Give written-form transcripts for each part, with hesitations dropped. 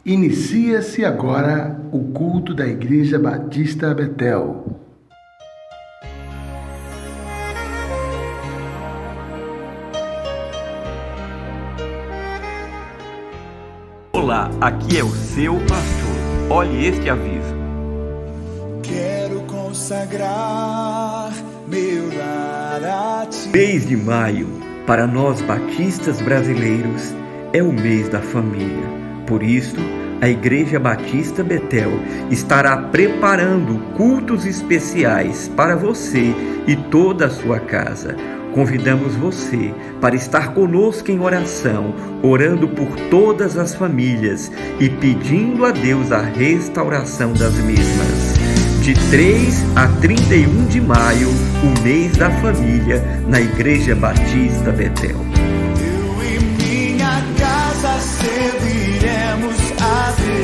Inicia-se agora o culto da Igreja Batista Betel. Olá, aqui é o seu pastor. Olhe este aviso. Quero consagrar meu lar a ti. Mês de maio, para nós batistas brasileiros, é o mês da família. Por isso, a Igreja Batista Betel estará preparando cultos especiais para você e toda a sua casa. Convidamos você para estar conosco em oração, orando por todas as famílias e pedindo a Deus a restauração das mesmas. De 3 a 31 de maio, o mês da família, na Igreja Batista Betel. Eu e minha casa serviremos a Deus.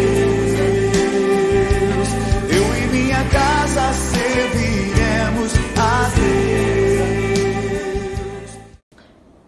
Eu e minha casa serviremos a Deus.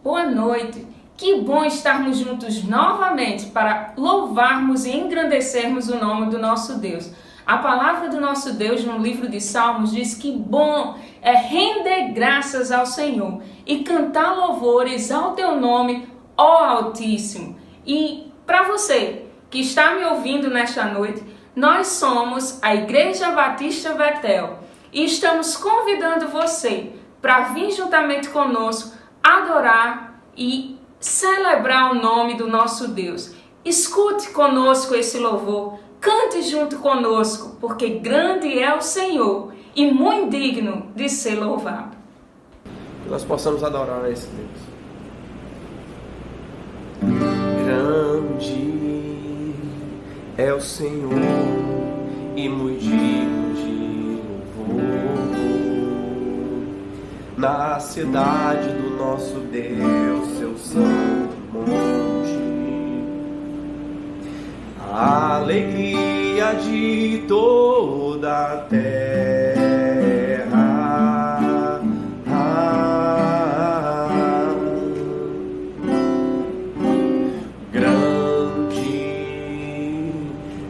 Boa noite, que bom estarmos juntos novamente para louvarmos e engrandecermos o nome do nosso Deus. A palavra do nosso Deus no livro de Salmos diz que bom é render graças ao Senhor e cantar louvores ao teu nome, ó Altíssimo. E para você que está me ouvindo nesta noite, nós somos a Igreja Batista Betel e estamos convidando você para vir juntamente conosco adorar e celebrar o nome do nosso Deus. Escute conosco esse louvor, cante junto conosco, porque grande é o Senhor e muito digno de ser louvado. Que nós possamos adorar a esse Deus. Grande é o Senhor e muito digno de louvor. Na cidade do nosso Deus, seu santo monte, a alegria de toda a terra. Grande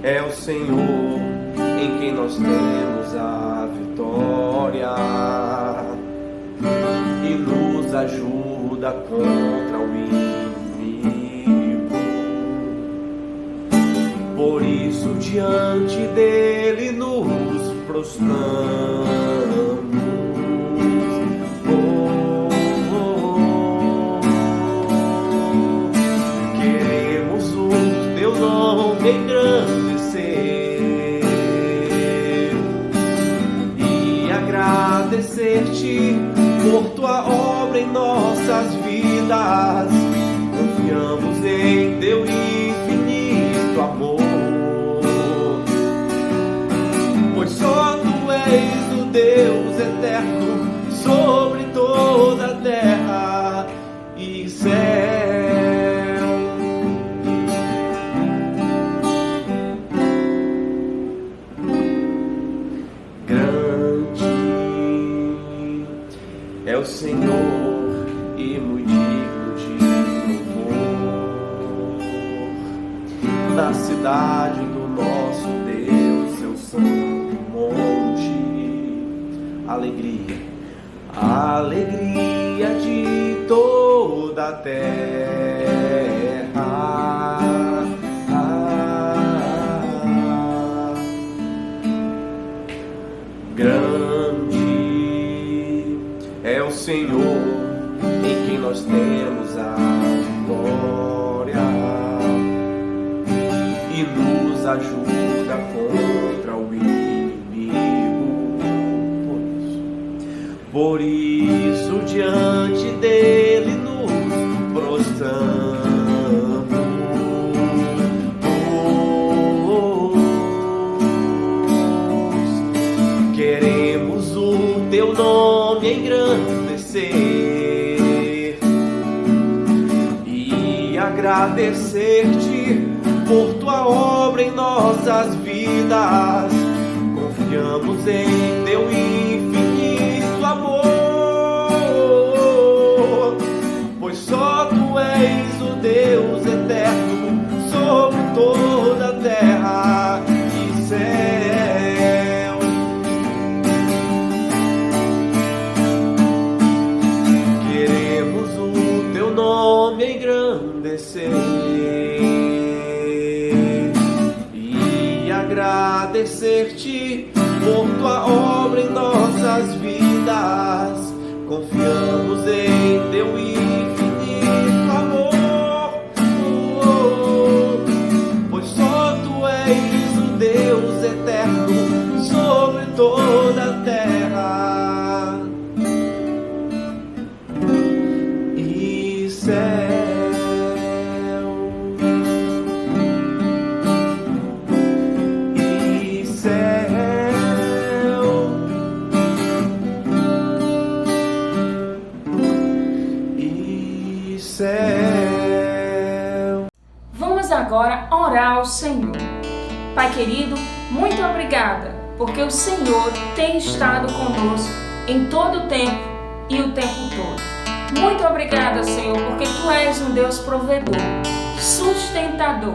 é o Senhor em quem nós temos a vitória e nos ajuda contra o inimigo. Por isso diante dele nos prostramos. Queremos o teu nome engrandecer e agradecer-te por tua obra em nossas vidas. Confiamos em teu infinito amor, pois só tu és o Deus eterno sobre toda a terra e céu. Grande é o Senhor e muito digno de louvor. Na cidade do nosso Deus, seu santo monte, alegria, a alegria de toda a terra. Grande é o Senhor em quem nós temos a vitória e nos ajuda contra o inimigo. Por isso diante dele nos prostramos. Queremos o teu nome engrandecer e agradecer-te por tua obra em nossas vidas. Confiamos em teu infinito amor, pois só tu és o Deus eterno sobre toda a terra. agradecer-te por tua obra em nossas vidas. Confiamos em teu infinito amor, pois só tu és o Deus eterno sobre toda a terra e céu. Vamos agora orar ao Senhor. Pai querido, muito obrigada, porque o Senhor tem estado conosco em todo o tempo e o tempo todo. Muito obrigada, Senhor, porque Tu és um Deus provedor, sustentador,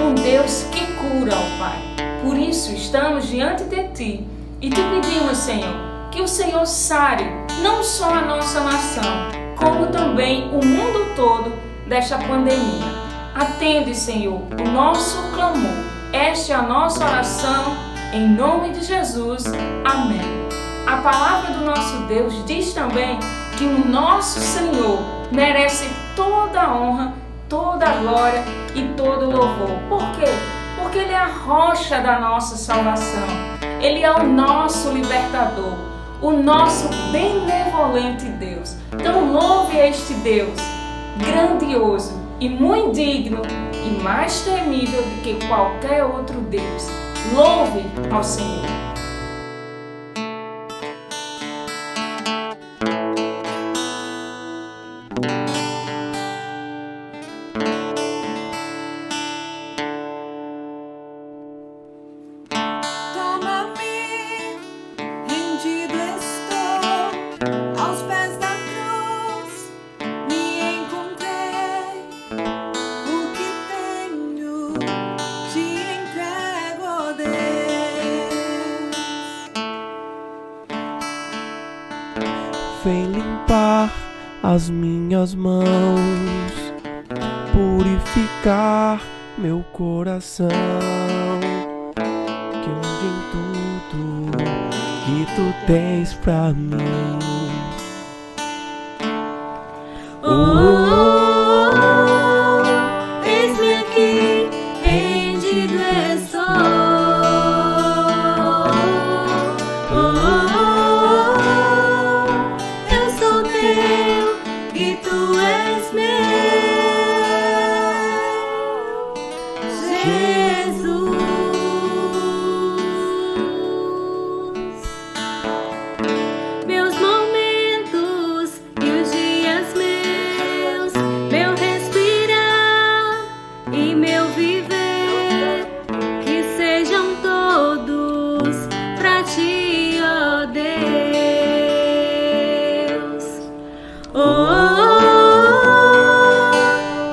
um Deus que cura, ó Pai. Por isso estamos diante de Ti e Te pedimos, Senhor, que o Senhor sare não só a nossa nação, como também o mundo todo desta pandemia. Atende, Senhor, o nosso clamor. Esta é a nossa oração, em nome de Jesus. Amém. A palavra do nosso Deus diz também que o nosso Senhor merece toda a honra, toda a glória e todo o louvor. Por quê? Porque Ele é a rocha da nossa salvação. Ele é o nosso libertador, o nosso benevolente Deus. Então louve este Deus grandioso e muito digno e mais temível do que qualquer outro Deus. Louve ao Senhor. Vem limpar as minhas mãos, purificar meu coração, que onde em tudo que Tu tens pra mim. Eis-me aqui, rendido estou. Eu sou teu e Tu és meu, Jesus. Meus momentos e os dias meus, meu respirar e meu viver, que sejam todos pra Ti, ó Deus.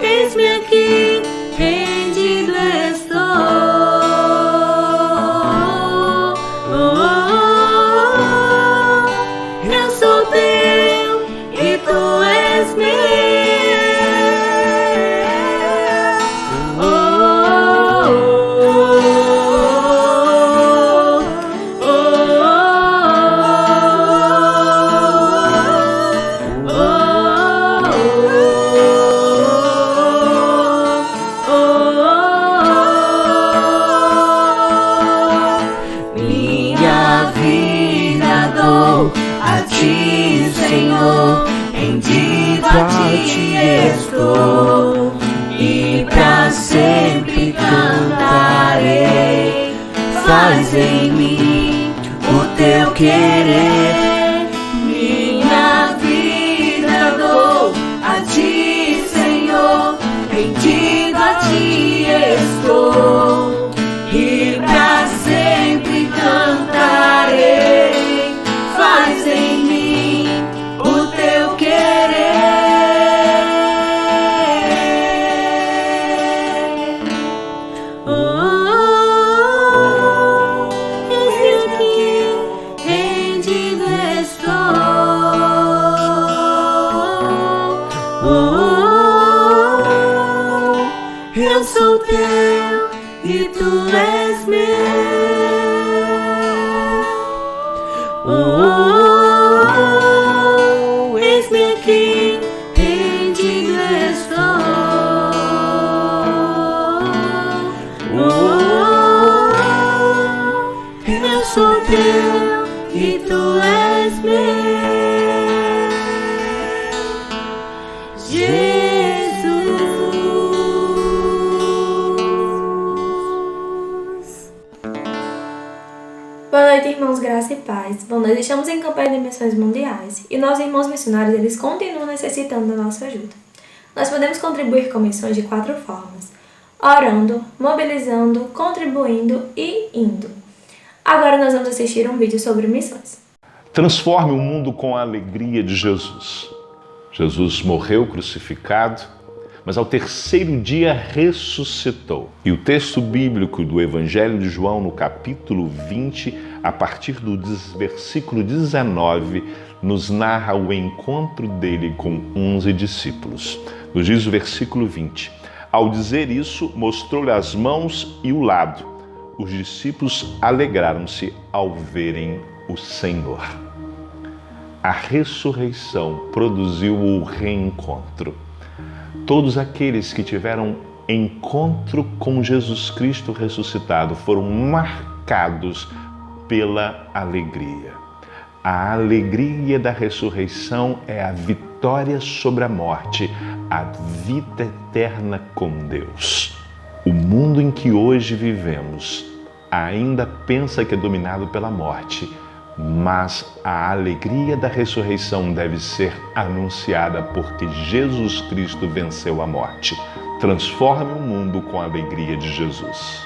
Eis-me aqui, rendido estou. Eu sou teu e Tu és meu. Minha vida dou a Ti, Senhor, rendido a Ti estou, e pra sempre cantarei. Faz em mim o Teu querer. Minha vida dou a Ti, Senhor, rendido a Ti estou, e pra sempre cantarei. Faz em mim o Teu querer. Eis-me aqui, rendido estou. Eu sou teu e Tu és meu. teu e tu és meu. Boa noite, irmãos, graça e paz. Bom, nós estamos em campanha de missões mundiais e nossos irmãos missionários, eles continuam necessitando da nossa ajuda. Nós podemos contribuir com missões de 4 formas: orando, mobilizando, contribuindo e indo. Agora nós vamos assistir um vídeo sobre missões. Transforme o mundo com a alegria de Jesus. Jesus morreu crucificado, mas ao 3º dia ressuscitou. E o texto bíblico do Evangelho de João, no capítulo 20, a partir do versículo 19, nos narra o encontro dele com 11 discípulos. Nos diz o versículo 20: ao dizer isso, mostrou-lhe as mãos e o lado. Os discípulos alegraram-se ao verem o Senhor. A ressurreição produziu o reencontro. Todos aqueles que tiveram encontro com Jesus Cristo ressuscitado foram marcados pela alegria. A alegria da ressurreição é a vitória sobre a morte, a vida eterna com Deus. O mundo em que hoje vivemos ainda pensa que é dominado pela morte, mas a alegria da ressurreição deve ser anunciada porque Jesus Cristo venceu a morte. Transforme o mundo com a alegria de Jesus.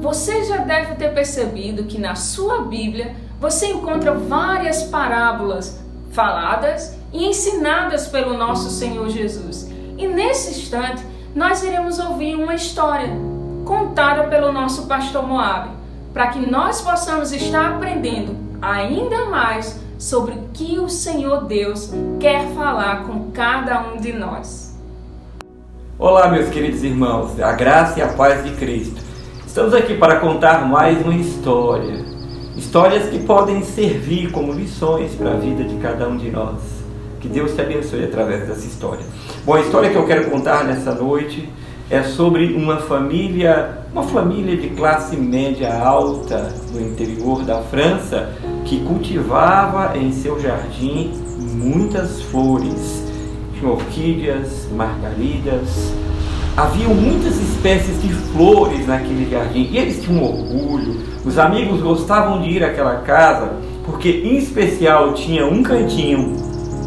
Você já deve ter percebido que na sua Bíblia você encontra várias parábolas faladas e ensinadas pelo nosso Senhor Jesus. E nesse instante nós iremos ouvir uma história contada pelo nosso pastor Moab, para que nós possamos estar aprendendo ainda mais sobre o que o Senhor Deus quer falar com cada um de nós. Olá, meus queridos irmãos, a graça e a paz de Cristo. Estamos aqui para contar mais uma história. Histórias que podem servir como lições para a vida de cada um de nós. Que Deus te abençoe através dessa história. Bom, a história que eu quero contar nessa noite é sobre uma família de classe média alta no interior da França que cultivava em seu jardim muitas flores. Tinha orquídeas, margaridas. Haviam muitas espécies de flores naquele jardim e eles tinham orgulho. Os amigos gostavam de ir àquela casa porque, em especial, tinha um cantinho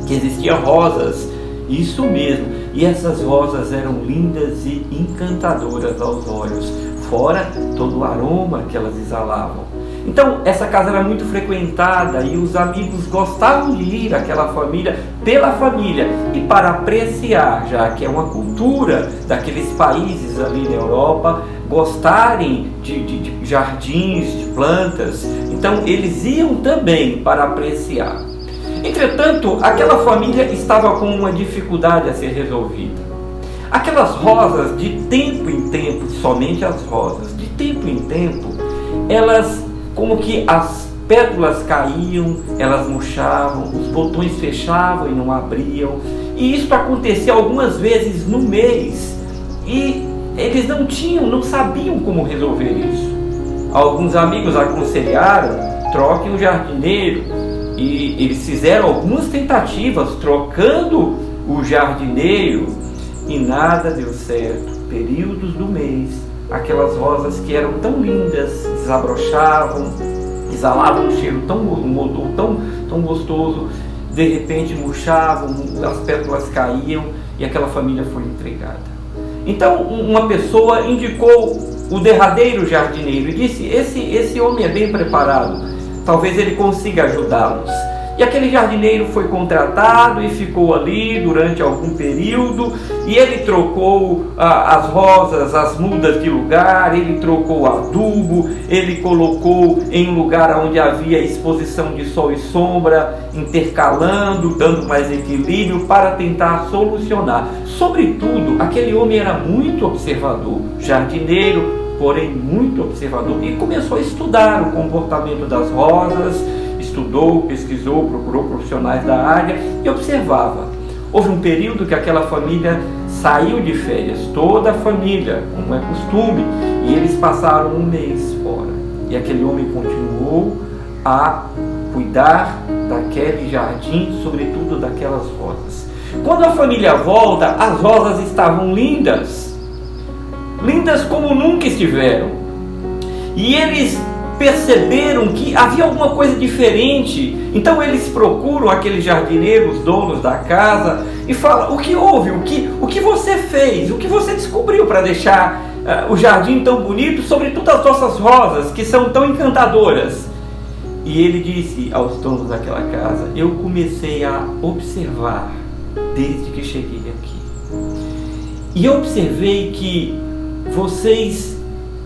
que existia rosas, isso mesmo, e essas rosas eram lindas e encantadoras aos olhos, fora todo o aroma que elas exalavam. Então, essa casa era muito frequentada e os amigos gostavam de ir àquela família pela família e para apreciar, já que é uma cultura daqueles países ali na Europa, gostarem de jardins, de plantas. Então, eles iam também para apreciar. Entretanto, aquela família estava com uma dificuldade a ser resolvida. Aquelas rosas, de tempo em tempo, somente as rosas, de tempo em tempo, elas, como que as pétalas caíam, elas murchavam, os botões fechavam e não abriam. E isso acontecia algumas vezes no mês. E eles não sabiam como resolver isso. Alguns amigos aconselharam, troquem o jardineiro. E eles fizeram algumas tentativas, trocando o jardineiro, e nada deu certo. Períodos do mês, aquelas rosas que eram tão lindas, desabrochavam, exalavam um cheiro um odor tão gostoso, de repente murchavam, as pétalas caíam e aquela família foi entregada. Então uma pessoa indicou o derradeiro jardineiro e disse: esse homem é bem preparado, talvez ele consiga ajudá-los. E aquele jardineiro foi contratado e ficou ali durante algum período, e ele trocou as rosas, as mudas de lugar, ele trocou o adubo, ele colocou em um lugar onde havia exposição de sol e sombra, intercalando, dando mais equilíbrio para tentar solucionar. Sobretudo, aquele homem era muito observador, jardineiro, porém muito observador, e começou a estudar o comportamento das rosas, estudou, pesquisou, procurou profissionais da área e observava. Houve um período que aquela família saiu de férias, toda a família, como é costume, e eles passaram um mês fora. E aquele homem continuou a cuidar daquele jardim, sobretudo daquelas rosas. Quando a família volta, as rosas estavam lindas, lindas como nunca estiveram. E eles perceberam que havia alguma coisa diferente. Então eles procuram aquele jardineiro, os donos da casa, e falam: o que houve? O que você fez? O que você descobriu para deixar o jardim tão bonito, sobretudo as nossas rosas, que são tão encantadoras? E ele disse aos donos daquela casa: eu comecei a observar desde que cheguei aqui. E eu observei que vocês,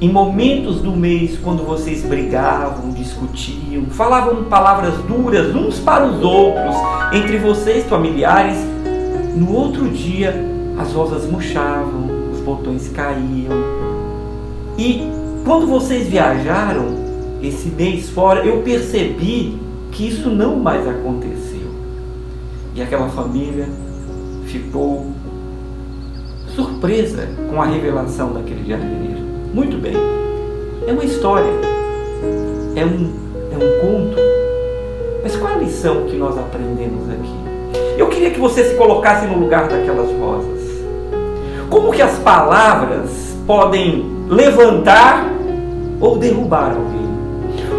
em momentos do mês, quando vocês brigavam, discutiam, falavam palavras duras uns para os outros, entre vocês familiares, no outro dia as rosas murchavam, os botões caíam. E quando vocês viajaram esse mês fora, eu percebi que isso não mais aconteceu. E aquela família ficou surpresa com a revelação daquele jardineiro. Muito bem, é uma história, é um conto, mas qual a lição que nós aprendemos aqui? Eu queria que você se colocasse no lugar daquelas rosas. Como que as palavras podem levantar ou derrubar alguém?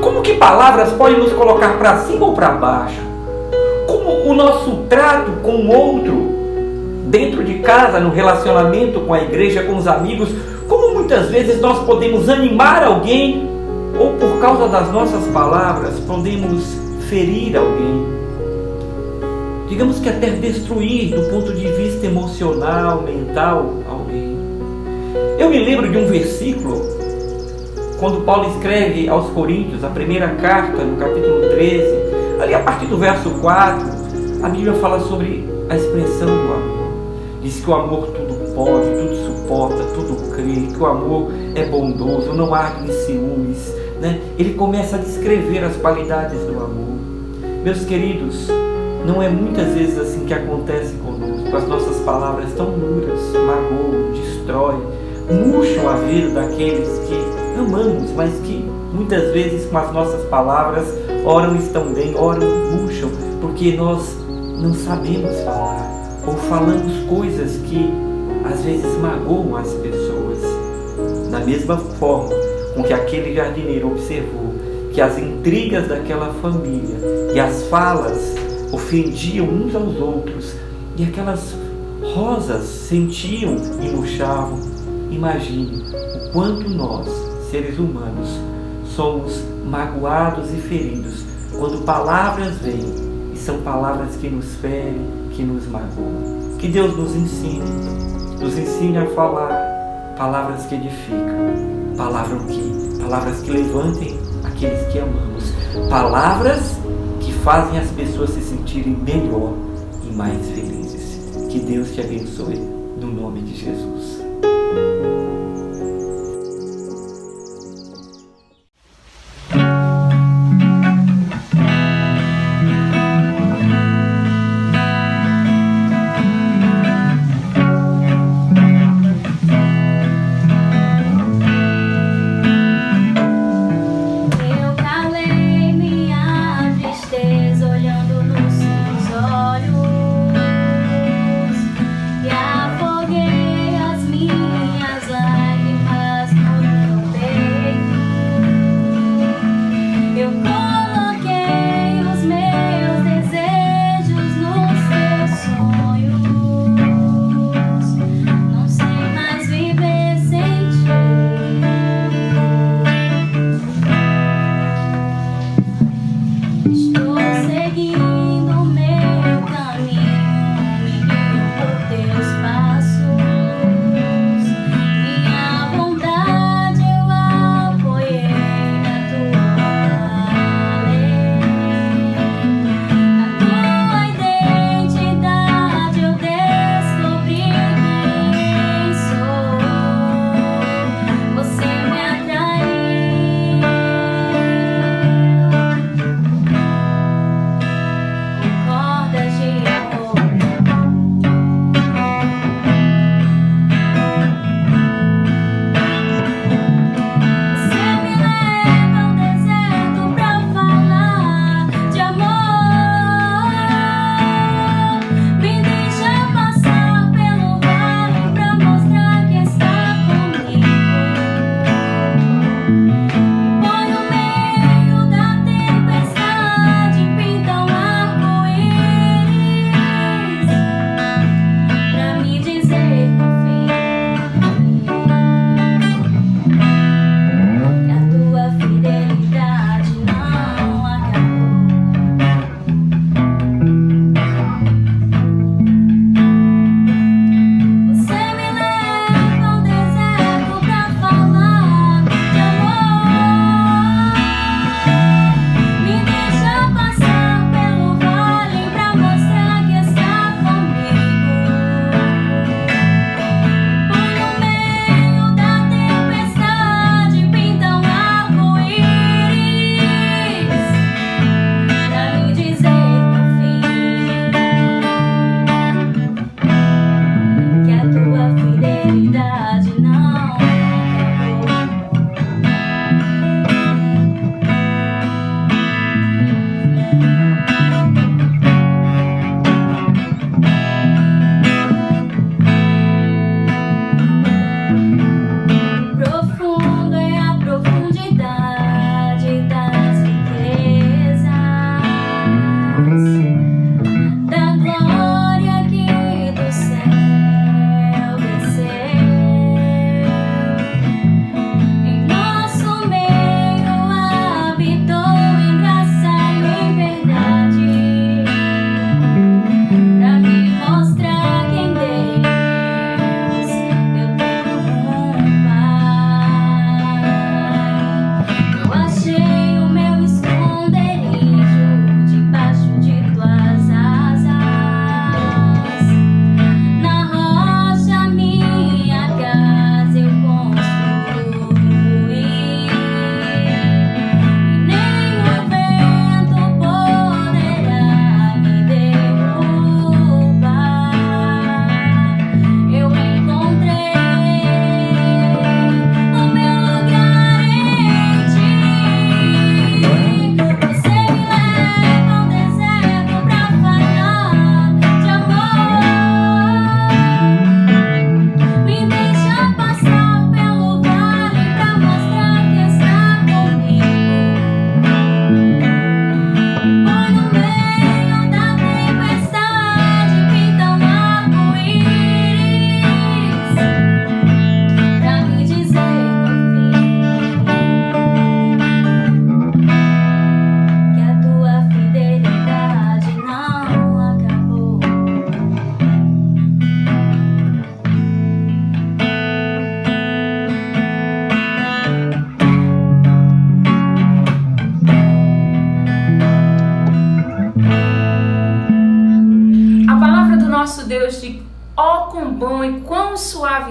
Como que palavras podem nos colocar para cima ou para baixo? Como o nosso trato com o outro, dentro de casa, no relacionamento com a igreja, com os amigos, como muitas vezes nós podemos animar alguém, ou por causa das nossas palavras podemos ferir alguém, digamos que até destruir do ponto de vista emocional, mental, alguém. Eu me lembro de um versículo, quando Paulo escreve aos Coríntios, a primeira carta, no capítulo 13, ali a partir do verso 4, a Bíblia fala sobre a expressão do amor. Diz que o amor tudo pode, tudo suporta, tudo crê, que o amor é bondoso, não arde em ciúmes, né? Ele começa a descrever as qualidades do amor. Meus queridos, não é muitas vezes assim que acontece conosco. As nossas palavras tão duras magoam, destroem, murcham a vida daqueles que amamos, mas que muitas vezes com as nossas palavras ora estão bem, ora murcham, porque nós não sabemos falar, ou falamos coisas que às vezes magoam as pessoas. Da mesma forma com que aquele jardineiro observou que as intrigas daquela família e as falas ofendiam uns aos outros, e aquelas rosas sentiam e murchavam, imagine o quanto nós, seres humanos, somos magoados e feridos quando palavras vêm, e são palavras que nos ferem, que nos magoam. Que Deus nos ensine a falar palavras que edificam, palavras que levantem aqueles que amamos, palavras que fazem as pessoas se sentirem melhor e mais felizes. Que Deus te abençoe, no nome de Jesus. Afoguei as minhas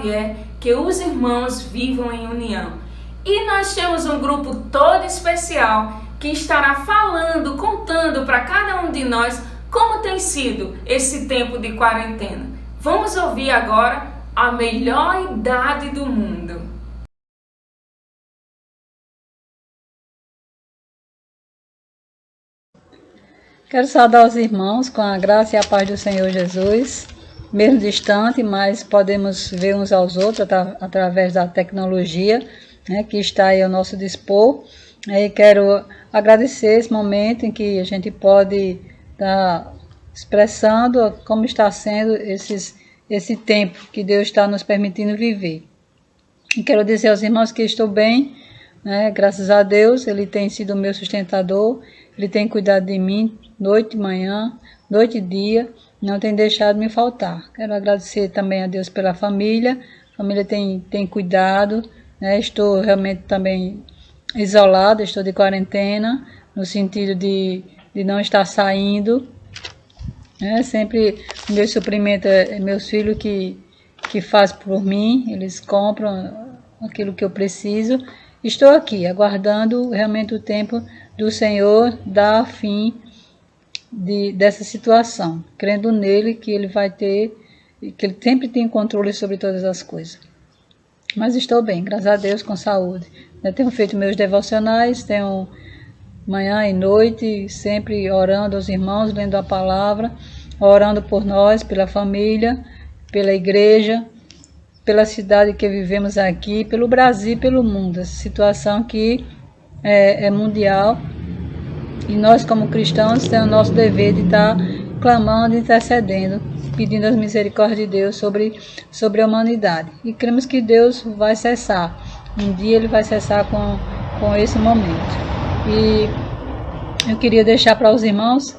Xavier, que os irmãos vivam em união. E nós temos um grupo todo especial que estará falando, contando para cada um de nós como tem sido esse tempo de quarentena. Vamos ouvir agora a melhor idade do mundo. Quero saudar os irmãos com a graça e a paz do Senhor Jesus, mesmo distante, mas podemos ver uns aos outros através da tecnologia, né, que está aí ao nosso dispor. E quero agradecer esse momento em que a gente pode estar expressando como está sendo esse tempo que Deus está nos permitindo viver. E quero dizer aos irmãos que estou bem, né, graças a Deus. Ele tem sido o meu sustentador, Ele tem cuidado de mim noite e manhã, noite e dia, não tem deixado me faltar. Quero agradecer também a Deus pela família, a família tem cuidado, né? Estou realmente também isolada, estou de quarentena, no sentido de não estar saindo, né? Sempre o meu suprimento é meus filhos que fazem por mim, eles compram aquilo que eu preciso. Estou aqui, aguardando realmente o tempo do Senhor dar fim dessa situação, crendo nele que ele vai ter, que ele sempre tem controle sobre todas as coisas. Mas estou bem, graças a Deus, com saúde. Eu tenho feito meus devocionais, tenho manhã e noite, sempre orando aos irmãos, lendo a palavra, orando por nós, pela família, pela igreja, pela cidade que vivemos aqui, pelo Brasil e pelo mundo. Essa situação que é mundial. E nós, como cristãos, temos o nosso dever de estar clamando, intercedendo, pedindo as misericórdias de Deus sobre a humanidade. E cremos que Deus vai cessar. Um dia Ele vai cessar com esse momento. E eu queria deixar para os irmãos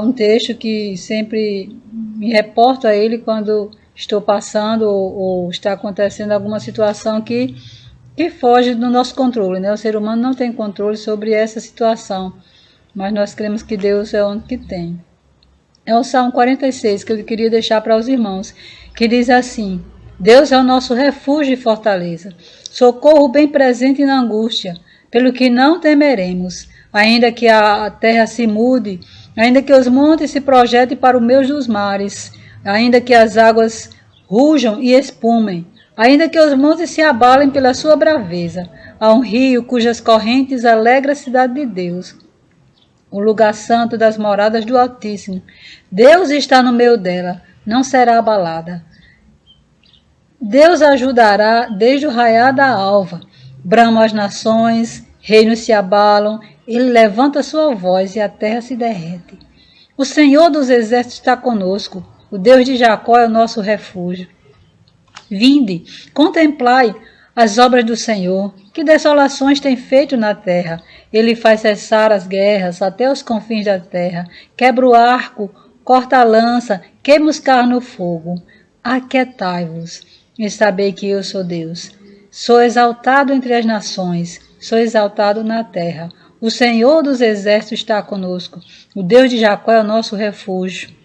um texto que sempre me reporto a ele quando estou passando ou está acontecendo alguma situação que foge do nosso controle, né? O ser humano não tem controle sobre essa situação, mas nós cremos que Deus é o único que tem. É o Salmo 46 que eu queria deixar para os irmãos, que diz assim: Deus é o nosso refúgio e fortaleza, socorro bem presente na angústia, pelo que não temeremos, ainda que a terra se mude, ainda que os montes se projetem para o meio dos mares, ainda que as águas rujam e espumem, ainda que os montes se abalem pela sua braveza, há um rio cujas correntes alegra a cidade de Deus, o lugar santo das moradas do Altíssimo. Deus está no meio dela, não será abalada. Deus ajudará desde o raiar da alva. Bramam as nações, reinos se abalam, ele levanta sua voz e a terra se derrete. O Senhor dos exércitos está conosco, o Deus de Jacó é o nosso refúgio. Vinde, contemplai as obras do Senhor, que desolações tem feito na terra. Ele faz cessar as guerras até os confins da terra, quebra o arco, corta a lança, queima os carros no fogo. Aquietai-vos e sabei que eu sou Deus. Sou exaltado entre as nações, sou exaltado na terra. O Senhor dos exércitos está conosco, o Deus de Jacó é o nosso refúgio.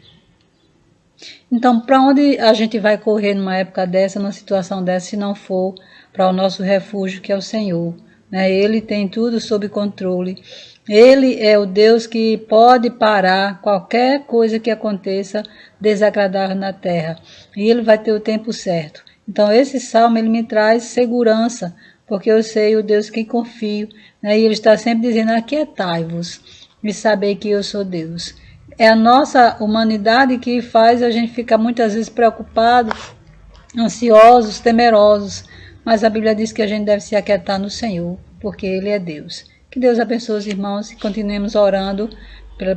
Então, para onde a gente vai correr numa época dessa, numa situação dessa, se não for para o nosso refúgio, que é o Senhor, né? Ele tem tudo sob controle. Ele é o Deus que pode parar qualquer coisa que aconteça desagradável na terra. E Ele vai ter o tempo certo. Então, esse salmo ele me traz segurança, porque eu sei o Deus que confio, né? E Ele está sempre dizendo: aquietai-vos e sabei que eu sou Deus. É a nossa humanidade que faz a gente ficar muitas vezes preocupado, ansiosos, temerosos. Mas a Bíblia diz que a gente deve se aquietar no Senhor, porque Ele é Deus. Que Deus abençoe os irmãos e continuemos orando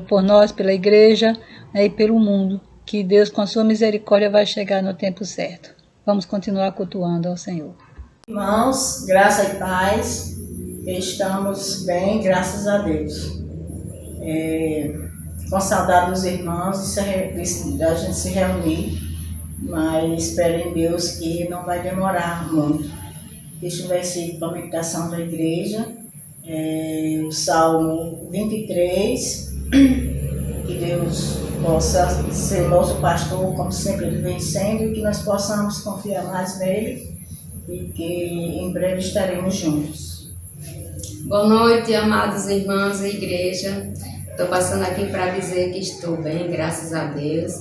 por nós, pela igreja, né, e pelo mundo. Que Deus, com a sua misericórdia, vai chegar no tempo certo. Vamos continuar cultuando ao Senhor. Irmãos, graça e paz. Estamos bem, graças a Deus. Com saudade dos irmãos, da gente se reunir, mas espero em Deus que não vai demorar muito. Este versículo para a meditação da igreja, o Salmo 23, que Deus possa ser o nosso pastor, como sempre ele vem sendo, e que nós possamos confiar mais nele e que em breve estaremos juntos. Boa noite, amados irmãos da igreja. Estou passando aqui para dizer que estou bem, graças a Deus.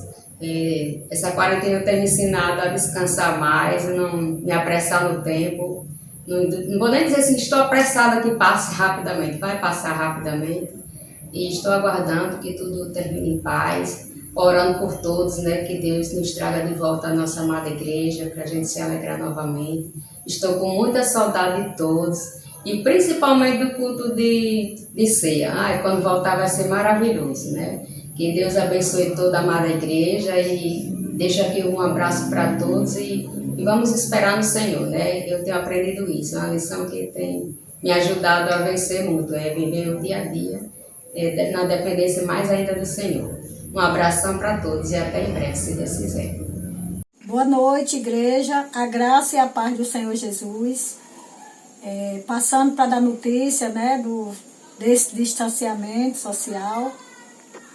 Essa quarentena tem me ensinado a descansar mais, não me apressar no tempo. Não vou nem dizer assim que estou apressada que passe rapidamente, vai passar rapidamente. E estou aguardando que tudo termine em paz, orando por todos, né, que Deus nos traga de volta a nossa amada igreja, para a gente se alegrar novamente. Estou com muita saudade de todos, e principalmente do culto de ceia. Quando voltar vai ser maravilhoso, né? Que Deus abençoe toda a amada igreja e deixa aqui um abraço para todos e vamos esperar no Senhor, né? Eu tenho aprendido isso, é uma lição que tem me ajudado a vencer muito, viver o dia a dia, na dependência mais ainda do Senhor. Um abração para todos e até em breve, se Deus quiser. Boa noite, igreja. A graça e a paz do Senhor Jesus. Passando para dar notícia, né, desse distanciamento social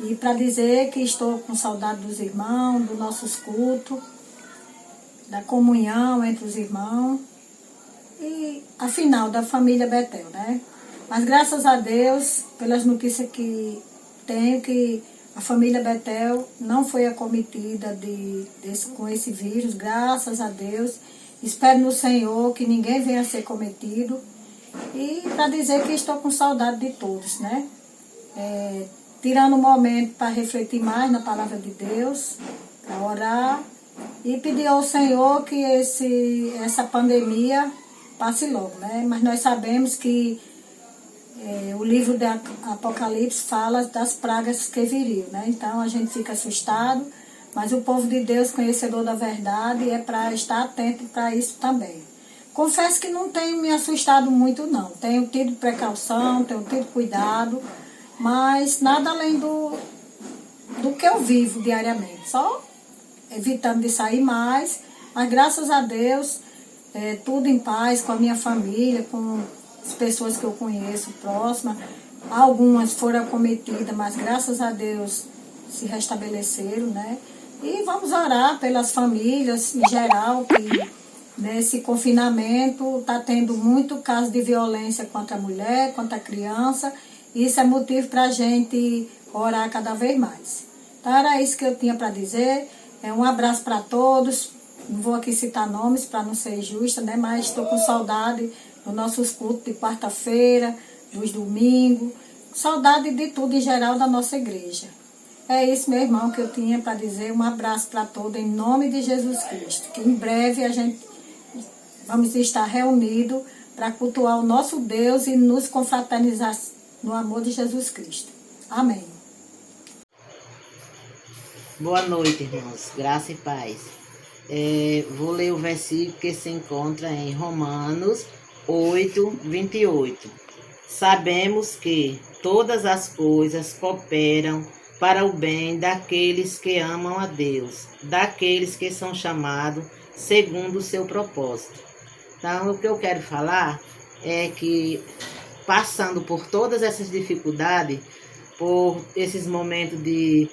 e para dizer que estou com saudade dos irmãos, dos nossos cultos, da comunhão entre os irmãos e, afinal, da família Betel, né? Mas graças a Deus, pelas notícias que tenho, que a família Betel não foi acometida com esse vírus, graças a Deus. Espero no Senhor que ninguém venha a ser cometido. E para dizer que estou com saudade de todos, né? Tirando um momento para refletir mais na palavra de Deus, para orar e pedir ao Senhor que essa pandemia passe logo, né? Mas nós sabemos que o livro de Apocalipse fala das pragas que viriam, né? Então a gente fica assustado, mas o povo de Deus, conhecedor da verdade, é para estar atento para isso também. Confesso que não tenho me assustado muito, não. Tenho tido precaução, tenho tido cuidado, mas nada além do que eu vivo diariamente. Só evitando de sair mais, mas graças a Deus, tudo em paz com a minha família, com as pessoas que eu conheço próximas. Algumas foram acometidas, mas graças a Deus se restabeleceram, né? E vamos orar pelas famílias em geral, que nesse confinamento está tendo muito caso de violência contra a mulher, contra a criança. Isso é motivo para a gente orar cada vez mais. Então era isso que eu tinha para dizer. Um abraço para todos. Não vou aqui citar nomes para não ser injusta, né? Mas estou com saudade dos nossos cultos de quarta-feira, dos domingos. Saudade de tudo em geral da nossa igreja. É isso, meu irmão, que eu tinha para dizer. Um abraço para todos, em nome de Jesus Cristo. Que em breve a gente vamos estar reunidos para cultuar o nosso Deus e nos confraternizar no amor de Jesus Cristo. Amém. Boa noite, irmãos. Graça e paz. Vou ler o versículo que se encontra em Romanos 8, 28. Sabemos que todas as coisas cooperam para o bem daqueles que amam a Deus, daqueles que são chamados segundo o seu propósito. Então, o que eu quero falar é que, passando por todas essas dificuldades, por esses momentos de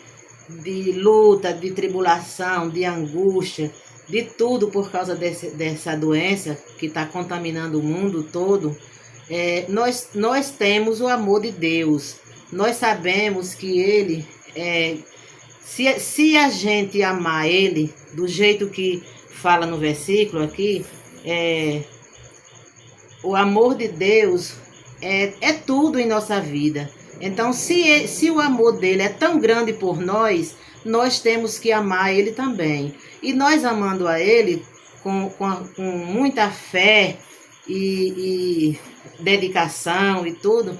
luta, de tribulação, de angústia, de tudo por causa dessa doença que está contaminando o mundo todo, nós temos o amor de Deus. Nós sabemos que Ele, se a gente amar Ele, do jeito que fala no versículo aqui, o amor de Deus é tudo em nossa vida. Então, se o amor dele é tão grande por nós, nós temos que amar ele também. E nós amando a ele com muita fé e dedicação e tudo,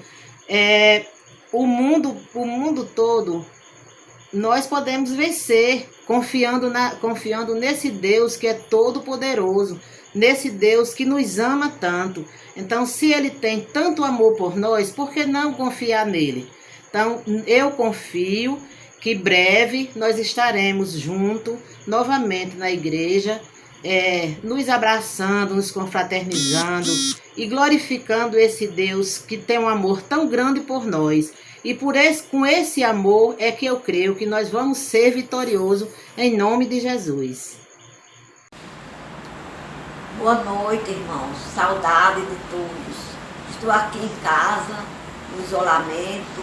o mundo todo nós podemos vencer confiando nesse Deus que é todo poderoso, nesse Deus que nos ama tanto. Então, se ele tem tanto amor por nós, por que não confiar nele? Então, eu confio que breve nós estaremos juntos novamente na igreja, nos abraçando, nos confraternizando e glorificando esse Deus que tem um amor tão grande por nós. E com esse amor é que eu creio que nós vamos ser vitoriosos em nome de Jesus. Boa noite, irmãos. Saudade de todos. Estou aqui em casa, no isolamento.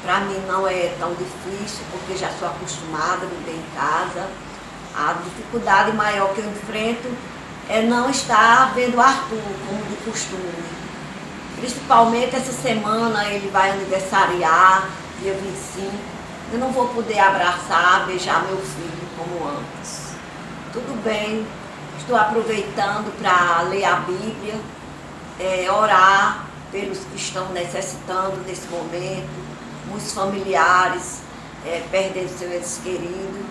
Para mim não é tão difícil, porque já sou acostumada a viver em casa. A dificuldade maior que eu enfrento é não estar vendo Arthur, como de costume. Principalmente essa semana ele vai aniversariar, dia 25. Eu não vou poder abraçar, beijar meu filho como antes. Tudo bem, estou aproveitando para ler a Bíblia, orar pelos que estão necessitando nesse momento, muitos familiares perdendo seus entes queridos.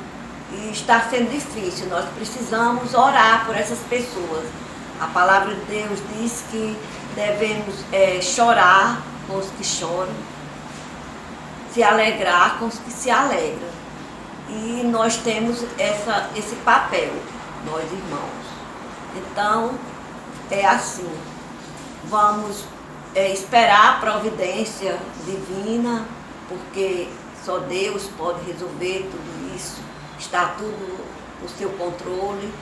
E está sendo difícil, nós precisamos orar por essas pessoas. A palavra de Deus diz que devemos chorar com os que choram, se alegrar com os que se alegram. E nós temos esse papel, nós irmãos. Então, é assim, vamos esperar a providência divina, porque só Deus pode resolver tudo isso, está tudo no seu controle.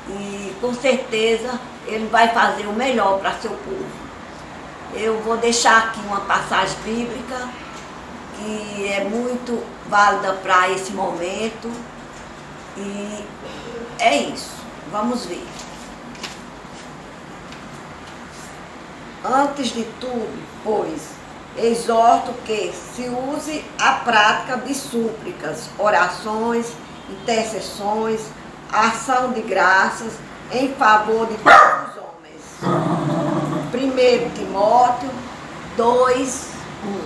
E com certeza Ele vai fazer o melhor para seu povo. Eu vou deixar aqui uma passagem bíblica que é muito válida para esse momento. E é isso. Vamos ver. Antes de tudo, pois, exorto que se use a prática de súplicas, orações, intercessões, ação de graças em favor de todos os homens. 1 Timóteo 2, 1.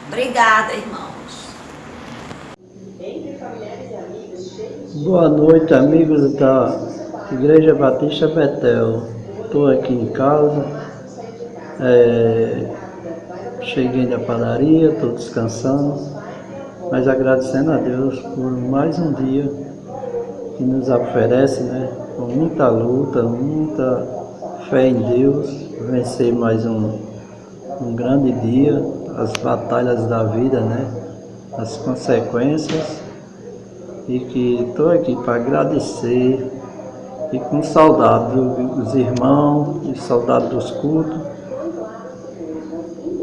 Obrigada, irmãos. Boa noite, amigos da Igreja Batista Betel. Estou aqui em casa, cheguei da padaria, estou descansando, mas agradecendo a Deus por mais um dia que nos oferece, né, com muita luta, muita fé em Deus, vencer mais um grande dia, as batalhas da vida, né, as consequências, e que estou aqui para agradecer e com saudade dos irmãos e saudade dos cultos.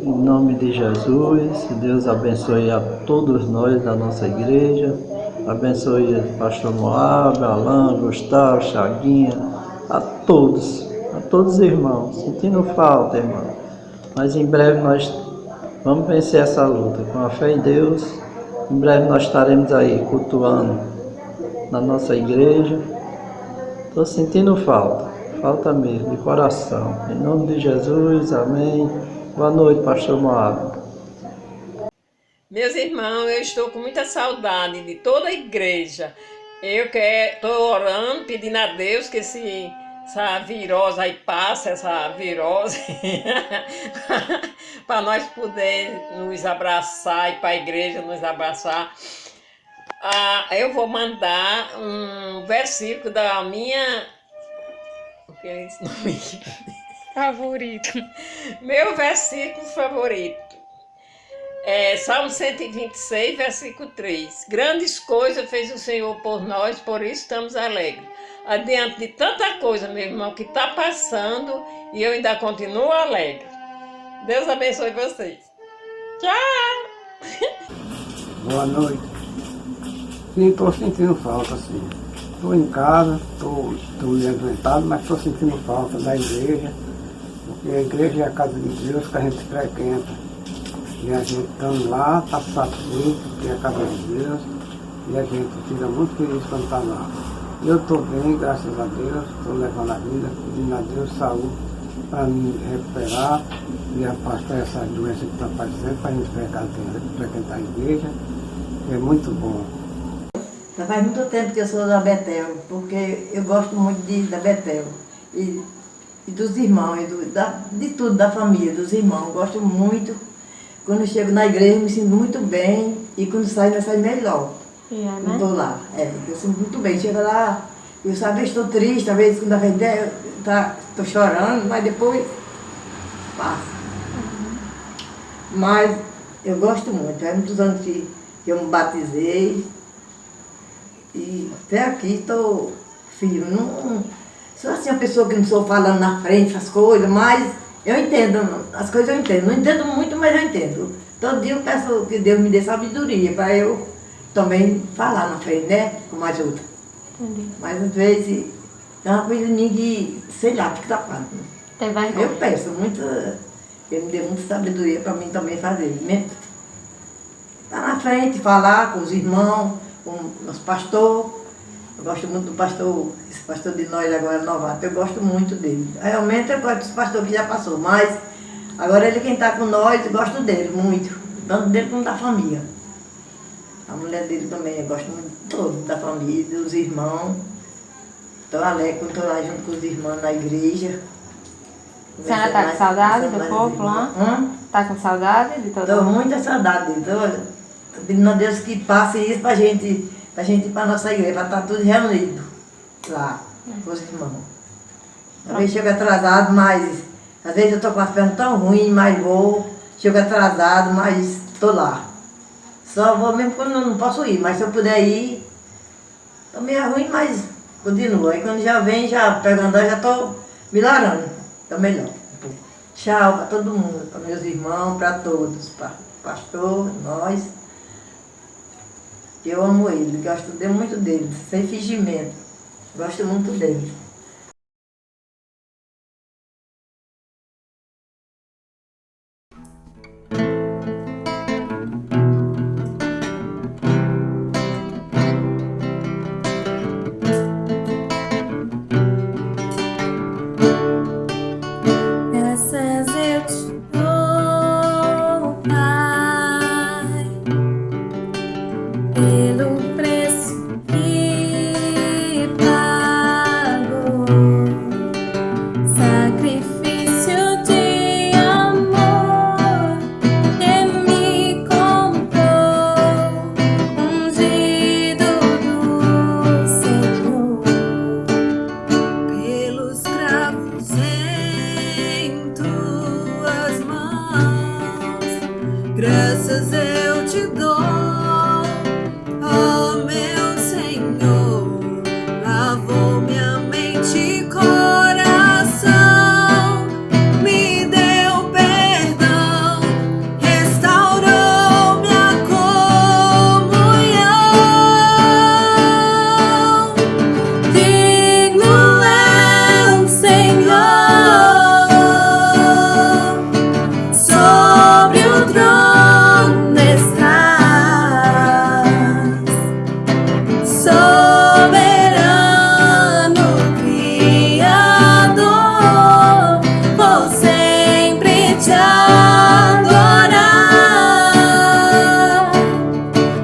Em nome de Jesus, Deus abençoe a todos nós da nossa igreja. Abençoe o pastor Moab, Alain, Gustavo, Chaguinha, a todos os irmãos, sentindo falta, irmão. Mas em breve nós vamos vencer essa luta, com a fé em Deus. Em breve nós estaremos aí cultuando na nossa igreja. Estou sentindo falta mesmo, de coração. Em nome de Jesus, amém. Boa noite, pastor Moab. Meus irmãos, eu estou com muita saudade de toda a igreja. Eu estou orando, pedindo a Deus que essa virose aí passe, essa virose, para nós poder nos abraçar e para a igreja nos abraçar. Eu vou mandar um versículo da minha... O que é esse nome? Favorito. Meu versículo favorito. Salmo 126, versículo 3. Grandes coisas fez o Senhor por nós, por isso estamos alegres. Adiante de tanta coisa, meu irmão, que está passando, e eu ainda continuo alegre. Deus abençoe vocês. Tchau! Boa noite. Sim, estou sentindo falta, sim. Estou em casa, estou adoentado, mas estou sentindo falta da igreja, porque a igreja é a casa de Deus que a gente frequenta. E a gente estando lá, está satisfeito, porque é a casa de Deus, e a gente fica muito feliz quando está lá. Eu estou bem, graças a Deus, estou levando a vida, pedindo a Deus saúde para me recuperar e afastar essa doença que está aparecendo, para a gente frequentar a igreja, é muito bom. Já faz muito tempo que eu sou da Betel, porque eu gosto muito da Betel e dos irmãos, de tudo, da família, dos irmãos, gosto muito. Quando eu chego na igreja, me sinto muito bem, e quando saio, eu saio melhor. Né? Estou lá, eu sinto muito bem. Chego lá, eu sabe, estou triste, às vezes, quando a gente estou chorando, mas depois passa. Mas eu gosto muito. Há muitos anos que eu me batizei e até aqui estou firme. Não sou assim uma pessoa que não sou falando na frente as coisas, mas eu entendo, as coisas eu entendo. Não entendo muito, mas eu entendo. Todo dia eu peço que Deus me dê sabedoria para eu também falar na frente, né? Como as outras. Entendi. Mas às vezes é uma coisa minha que, sei lá, fica tapado. Tem vergonha. Eu peço muito, ele me dê muita sabedoria para mim também fazer. Mesmo estar na frente, falar com os irmãos, com os pastores. Eu gosto muito do pastor, esse pastor de nós agora, novato, eu gosto muito dele. Realmente eu gosto dos pastores que já passou, mas agora ele quem está com nós, eu gosto dele muito. Tanto dele como da família. A mulher dele também, eu gosto muito de todos, da família, dos irmãos. Estou alegre quando estou lá junto com os irmãos na igreja. A senhora está com saudade do povo lá? Está com saudade de todo Estou mundo? muita saudade dele. Estou pedindo a Deus que passe isso para gente ir para a nossa igreja, para estar tudo reunido lá, com os irmãos. Às vezes chego atrasado, mas às vezes eu estou com as pernas tão ruins, mas vou, chego atrasado, mas estou lá. Só vou mesmo quando não posso ir, mas se eu puder ir, estou meio ruim, mas continuo. Aí quando já vem, já pego andar, já estou melhorando, estou melhor. Tchau para todo mundo, para meus irmãos, para todos, para o pastor, nós. Eu amo ele, gosto muito dele, sem fingimento. Gosto muito dele. Graças eu te dou, Pai, pelo preço que pagou, sacrifício de amor que me comprou, ungido do Senhor, pelos cravos em tuas mãos. Graças eu te dou, ó meu Senhor, lavou minha mente e coração, me deu perdão, restaurou minha comunhão. Digno é o Senhor, sobre o trono estás, soberano Criador, vou sempre te adorar.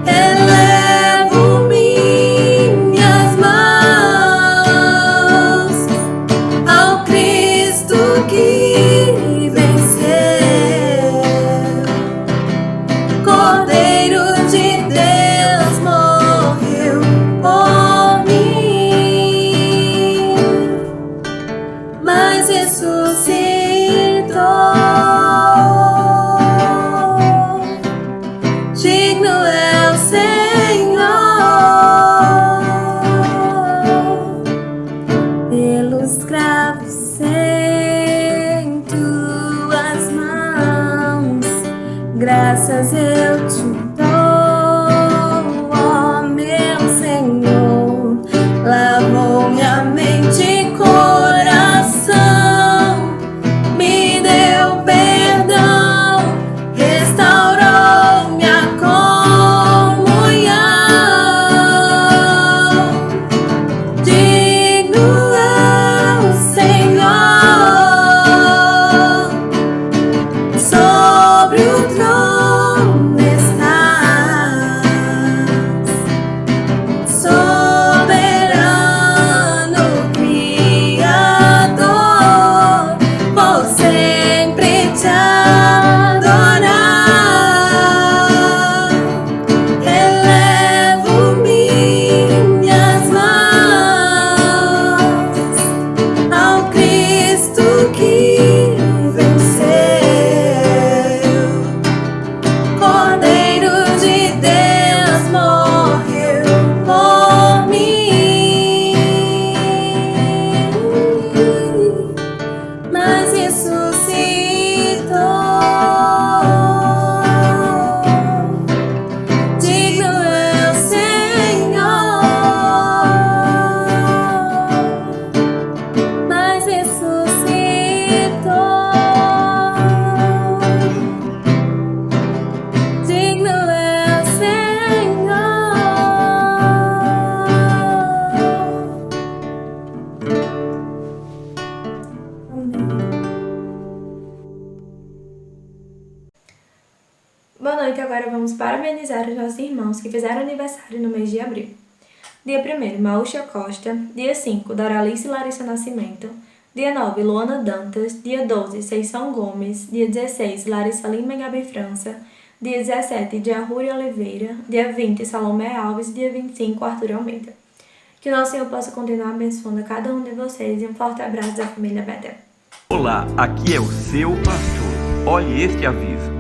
Elevo minhas mãos ao Cristo que venceu, Cordeiro de Deus morreu por mim, mas ressuscitou. Digno é o Senhor, pelos cravos em tuas mãos. Graças eu te dou, ó meu Senhor, lavou minha mente e coração, me deu perdão, restaurou minha comunhão. Digno é o Senhor, sobre o trono noite, agora vamos parabenizar os nossos irmãos que fizeram aniversário no mês de abril. Dia 1º, Maúcha Costa. Dia 5, Doralice Larissa Nascimento. Dia 9, Luana Dantas. Dia 12, Seisson Gomes. Dia 16, Larissa Lima e Gabi França. Dia 17, Diarruri Oliveira. Dia 20, Salomé Alves. Dia 25, Arthur Almeida. Que o nosso Senhor possa continuar abençoando a cada um de vocês e um forte abraço da família Betel. Olá, aqui é o seu pastor. Olhe este aviso.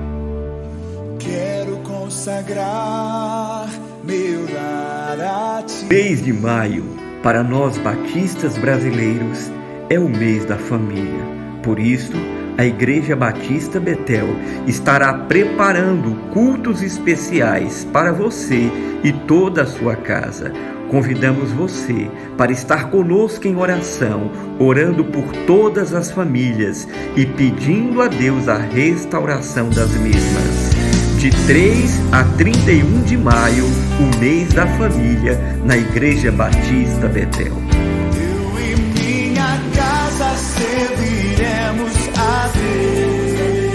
Quero consagrar meu lar a ti. Mês de maio, para nós batistas brasileiros, é o mês da família. Por isso, a Igreja Batista Betel estará preparando cultos especiais para você e toda a sua casa. Convidamos você para estar conosco em oração, orando por todas as famílias e pedindo a Deus a restauração das mesmas. De 3 a 31 de maio, o mês da família, na Igreja Batista Betel. Eu e minha casa serviremos a Deus.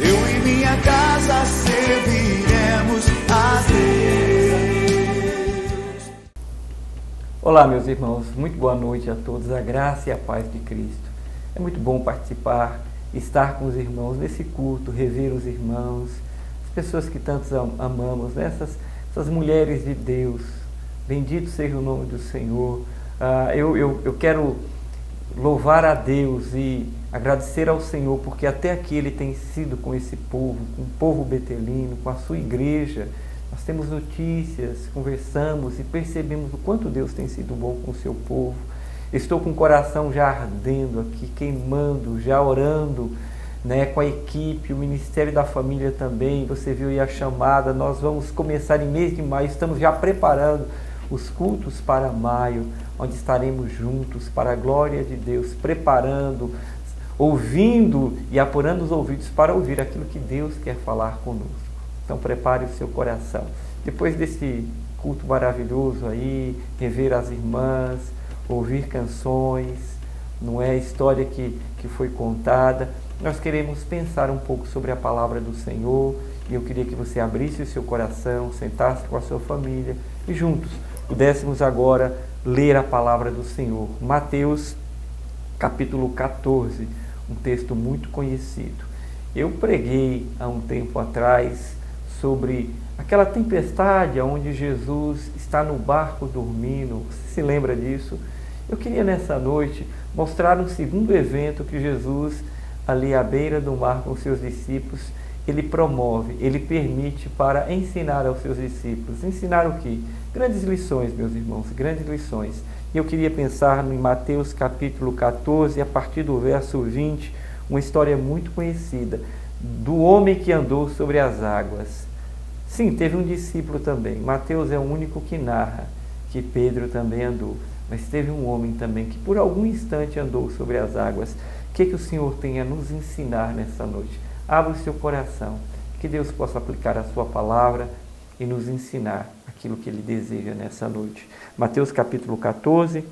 Eu e minha casa serviremos a Deus. Olá, meus irmãos, muito boa noite a todos, a graça e a paz de Cristo. É muito bom participar, estar com os irmãos nesse culto, rever os irmãos, as pessoas que tantos amamos, né? essas mulheres de Deus. Bendito seja o nome do Senhor. Eu quero louvar a Deus e agradecer ao Senhor, porque até aqui Ele tem sido com esse povo, com o povo betelino, com a sua igreja. Nós temos notícias, conversamos e percebemos o quanto Deus tem sido bom com o seu povo. Estou com o coração já ardendo aqui, queimando, já orando, né, com a equipe, o Ministério da Família também. Você viu aí a chamada, nós vamos começar em mês de maio, estamos já preparando os cultos para maio, onde estaremos juntos para a glória de Deus, preparando, ouvindo e apurando os ouvidos para ouvir aquilo que Deus quer falar conosco. Então prepare o seu coração. Depois desse culto maravilhoso aí, rever as irmãs, ouvir canções, não é a história que foi contada, nós queremos pensar um pouco sobre a palavra do Senhor, e eu queria que você abrisse o seu coração, sentasse com a sua família e juntos pudéssemos agora ler a palavra do Senhor. Mateus capítulo 14, um texto muito conhecido. Eu preguei há um tempo atrás sobre aquela tempestade onde Jesus está no barco dormindo. Você se lembra disso? Eu queria nessa noite mostrar um segundo evento que Jesus, ali à beira do mar com seus discípulos, ele promove, ele permite para ensinar aos seus discípulos. Ensinar o quê? Grandes lições, meus irmãos, grandes lições. E eu queria pensar em Mateus capítulo 14, a partir do verso 20, uma história muito conhecida, do homem que andou sobre as águas. Sim, teve um discípulo também. Mateus é o único que narra que Pedro também andou. Mas teve um homem também que por algum instante andou sobre as águas. O que o Senhor tem a nos ensinar nessa noite? Abra o seu coração, que Deus possa aplicar a sua palavra e nos ensinar aquilo que Ele deseja nessa noite. Mateus capítulo 14,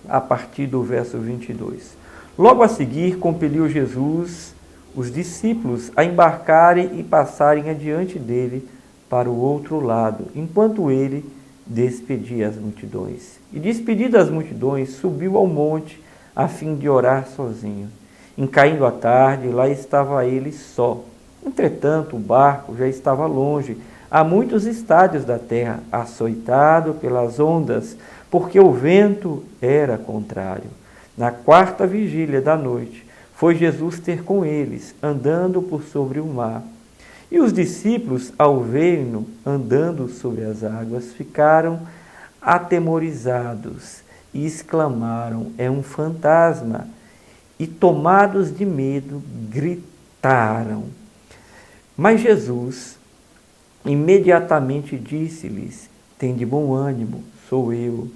a partir do verso 22. Logo a seguir, compeliu Jesus os discípulos a embarcarem e passarem adiante dele para o outro lado, enquanto ele despedia as multidões. E despedidas as multidões, subiu ao monte a fim de orar sozinho. Em caindo a tarde, lá estava ele só. Entretanto, o barco já estava longe, a muitos estádios da terra, açoitado pelas ondas, porque o vento era contrário. Na 4ª vigília da noite, foi Jesus ter com eles, andando por sobre o mar. E os discípulos, ao verem-no andando sobre as águas, ficaram atemorizados e exclamaram: é um fantasma! E tomados de medo, gritaram. Mas Jesus imediatamente disse-lhes: tende bom ânimo, sou eu,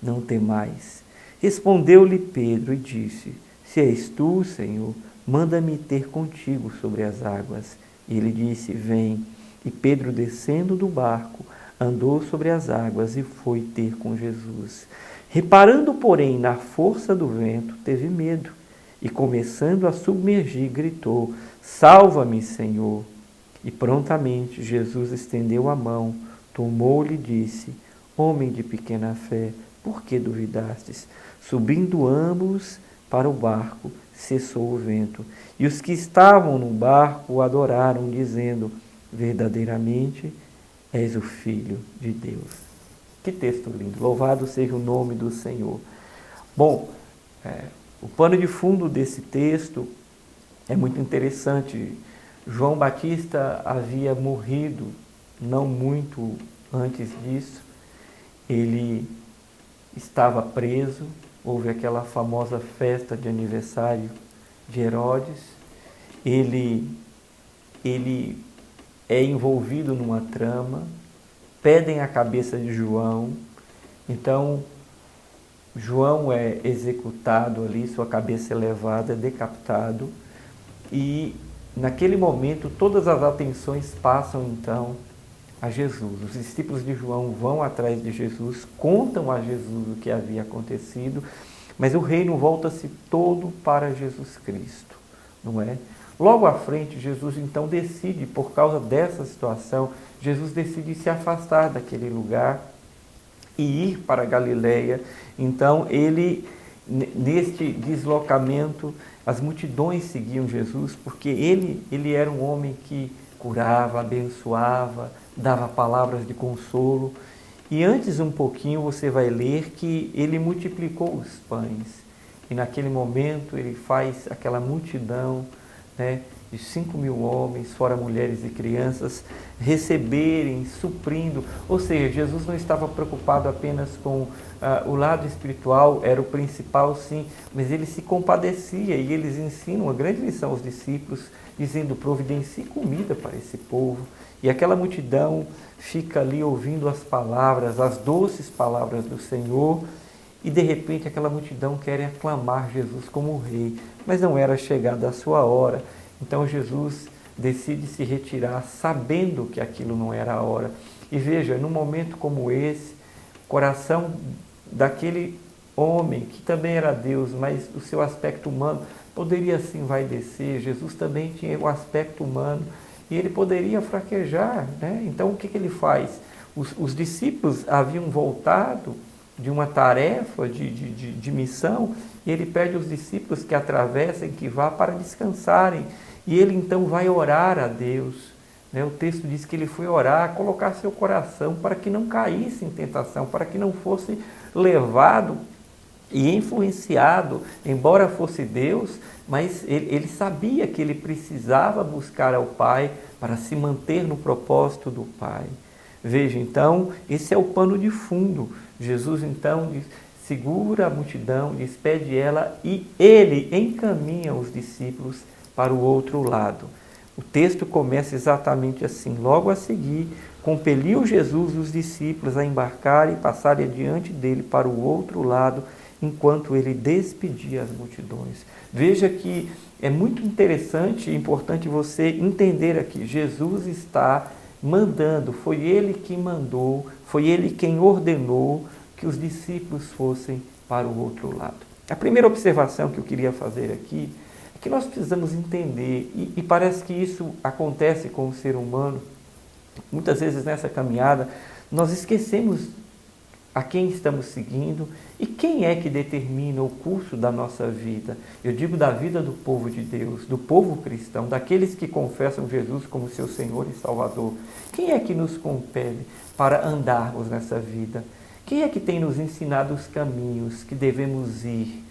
não temais. Respondeu-lhe Pedro e disse: se és tu, Senhor, manda-me ter contigo sobre as águas. E ele disse: vem. E Pedro, descendo do barco, andou sobre as águas e foi ter com Jesus. Reparando, porém, na força do vento, teve medo e, começando a submergir, gritou: salva-me, Senhor. E prontamente Jesus estendeu a mão, tomou-lhe e disse: Homem de pequena fé, por que duvidastes? Subindo ambos para o barco, cessou o vento. E os que estavam no barco o adoraram, dizendo: verdadeiramente és o Filho de Deus. Que texto lindo! Louvado seja o nome do Senhor. Bom, o pano de fundo desse texto é muito interessante. João Batista havia morrido não muito antes disso. Ele estava preso, houve aquela famosa festa de aniversário de Herodes. Ele é envolvido numa trama, pedem a cabeça de João, então João é executado ali, sua cabeça é levada, é decapitado, e naquele momento todas as atenções passam então a Jesus. Os discípulos de João vão atrás de Jesus, contam a Jesus o que havia acontecido, mas o reino volta-se todo para Jesus Cristo, não é? Logo à frente, Jesus então decide, por causa dessa situação, Jesus decide se afastar daquele lugar e ir para a Galileia. Então, neste deslocamento, as multidões seguiam Jesus, porque ele era um homem que curava, abençoava, dava palavras de consolo. E antes um pouquinho você vai ler que ele multiplicou os pães. E naquele momento ele faz aquela multidão, né, de 5.000 homens, fora mulheres e crianças, receberem, suprindo. Ou seja, Jesus não estava preocupado apenas com o lado espiritual, era o principal sim, mas ele se compadecia e eles ensinam uma grande lição aos discípulos, dizendo: providencie comida para esse povo. E aquela multidão fica ali ouvindo as palavras, as doces palavras do Senhor, e de repente aquela multidão quer aclamar Jesus como rei, mas não era chegada a sua hora. Então Jesus decide se retirar, sabendo que aquilo não era a hora. E veja, num momento como esse, o coração daquele homem, que também era Deus, mas o seu aspecto humano poderia assim envaidecer. Jesus também tinha o aspecto humano e ele poderia fraquejar, né? Então o que ele faz? Os discípulos haviam voltado de uma tarefa de missão, e ele pede aos discípulos que atravessem, que vá para descansarem. E ele então vai orar a Deus, né? O texto diz que ele foi orar, colocar seu coração para que não caísse em tentação, para que não fosse levado e influenciado, embora fosse Deus, mas ele sabia que ele precisava buscar ao Pai para se manter no propósito do Pai. Veja, então, esse é o pano de fundo. Jesus, então, segura a multidão, despede ela e ele encaminha os discípulos para o outro lado. O texto começa exatamente assim. Logo a seguir, compeliu Jesus os discípulos a embarcarem e passarem adiante dele para o outro lado, enquanto ele despedia as multidões. Veja que é muito interessante e importante você entender aqui. Jesus está mandando, foi ele que mandou, foi ele quem ordenou que os discípulos fossem para o outro lado. A primeira observação que eu queria fazer aqui é que nós precisamos entender, e parece que isso acontece com o ser humano, muitas vezes nessa caminhada, nós esquecemos a quem estamos seguindo e quem é que determina o curso da nossa vida. Eu digo da vida do povo de Deus, do povo cristão, daqueles que confessam Jesus como seu Senhor e Salvador. Quem é que nos compele para andarmos nessa vida? Quem é que tem nos ensinado os caminhos que devemos ir?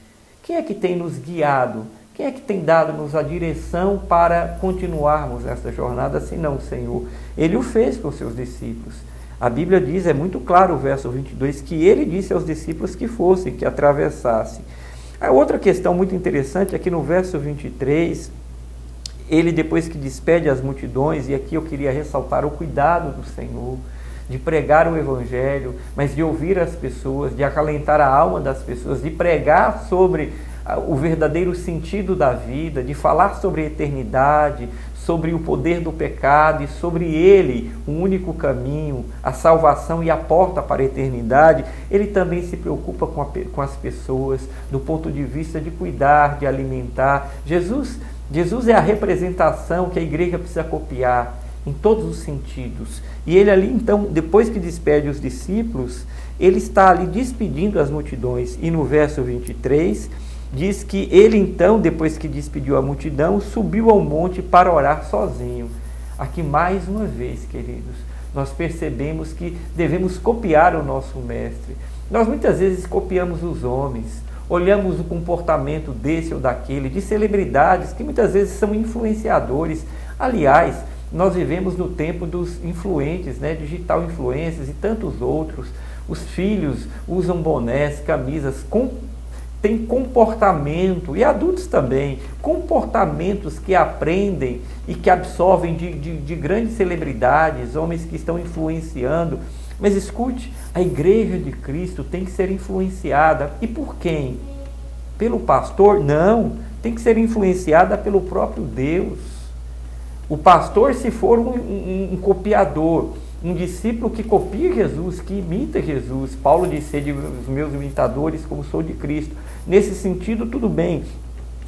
Quem é que tem nos guiado? Quem é que tem dado-nos a direção para continuarmos nessa jornada, senão o Senhor? Ele o fez com seus discípulos. A Bíblia diz, é muito claro o verso 22, que ele disse aos discípulos que fossem, que atravessassem. A outra questão muito interessante é que no verso 23, ele depois que despede as multidões, e aqui eu queria ressaltar o cuidado do Senhor, de pregar o Evangelho, mas de ouvir as pessoas, de acalentar a alma das pessoas, de pregar sobre o verdadeiro sentido da vida, de falar sobre a eternidade, sobre o poder do pecado e sobre ele, o único caminho, a salvação e a porta para a eternidade. Ele também se preocupa com as pessoas do ponto de vista de cuidar, de alimentar. Jesus é a representação que a igreja precisa copiar. em todos os sentidos. E ele ali, então, depois que despede os discípulos, ele está ali despedindo as multidões. E no verso 23, diz que ele, então, depois que despediu a multidão, subiu ao monte para orar sozinho. Aqui, mais uma vez, queridos, nós percebemos que devemos copiar o nosso mestre. Nós muitas vezes copiamos os homens, olhamos o comportamento desse ou daquele, de celebridades que muitas vezes são influenciadores. Aliás, nós vivemos no tempo dos influentes, digital influencers e tantos outros. Os filhos usam bonés, camisas, têm comportamento, e adultos também, comportamentos que aprendem e que absorvem de grandes celebridades, homens que estão influenciando. Mas escute, a igreja de Cristo tem que ser influenciada. E por quem? Pelo pastor? Não, tem que ser influenciada pelo próprio Deus. O pastor, se for um copiador, um discípulo que copia Jesus, que imita Jesus, Paulo disse: sede os meus imitadores como sou de Cristo. Nesse sentido, tudo bem.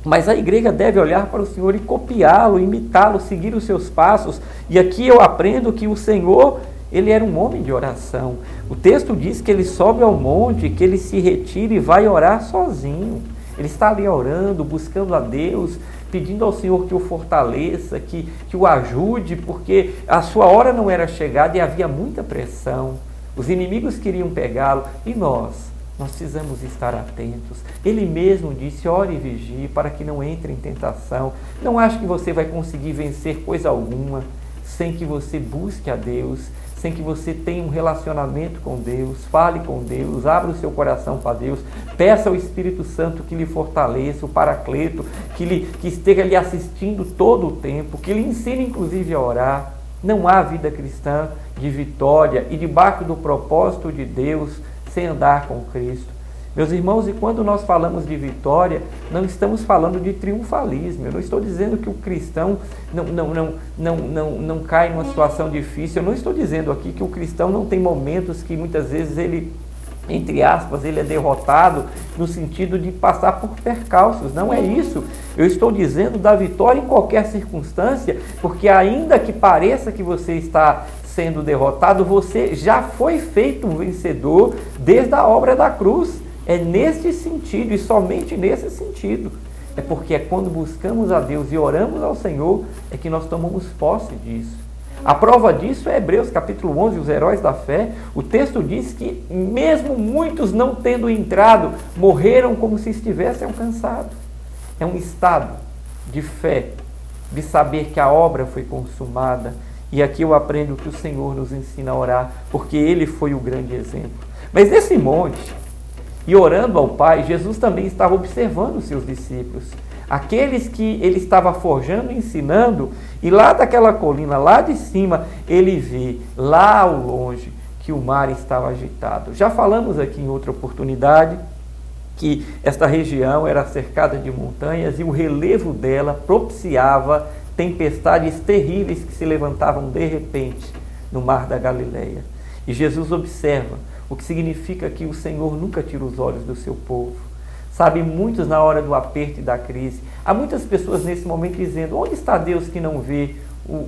Mas a igreja deve olhar para o Senhor e copiá-lo, imitá-lo, seguir os seus passos. E aqui eu aprendo que o Senhor, ele era um homem de oração. O texto diz que ele sobe ao monte, que ele se retira e vai orar sozinho. Ele está ali orando, buscando a Deus, pedindo ao Senhor que o fortaleça, que o ajude, porque a sua hora não era chegada e havia muita pressão. Os inimigos queriam pegá-lo e nós precisamos estar atentos. Ele mesmo disse: ore e vigie para que não entre em tentação. Não ache que você vai conseguir vencer coisa alguma sem que você busque a Deus, sem que você tenha um relacionamento com Deus, fale com Deus, abra o seu coração para Deus, peça ao Espírito Santo que lhe fortaleça, o Paracleto, que esteja lhe assistindo todo o tempo, que lhe ensine inclusive a orar. Não há vida cristã de vitória e debaixo do propósito de Deus sem andar com Cristo. Meus irmãos, e quando nós falamos de vitória, não estamos falando de triunfalismo. Eu não estou dizendo que o cristão não cai numa situação difícil. Eu não estou dizendo aqui que o cristão não tem momentos que muitas vezes ele, entre aspas, ele é derrotado no sentido de passar por percalços. Não é isso. Eu estou dizendo da vitória em qualquer circunstância, porque ainda que pareça que você está sendo derrotado, você já foi feito um vencedor desde a obra da cruz. É neste sentido e somente nesse sentido. É porque é quando buscamos a Deus e oramos ao Senhor é que nós tomamos posse disso. A prova disso é Hebreus capítulo 11, os heróis da fé. O texto diz que mesmo muitos não tendo entrado, morreram como se estivessem alcançados. É um estado de fé, de saber que a obra foi consumada. E aqui eu aprendo que o Senhor nos ensina a orar, porque Ele foi o grande exemplo. Mas nesse monte, e orando ao Pai, Jesus também estava observando os seus discípulos, aqueles que ele estava forjando e ensinando, e lá daquela colina, lá de cima, ele vê, lá ao longe, que o mar estava agitado. Já falamos aqui em outra oportunidade, que esta região era cercada de montanhas e o relevo dela propiciava tempestades terríveis que se levantavam de repente no mar da Galileia. E Jesus observa, o que significa que o Senhor nunca tira os olhos do seu povo. Sabe, muitos na hora do aperto e da crise, há muitas pessoas nesse momento dizendo: onde está Deus que não vê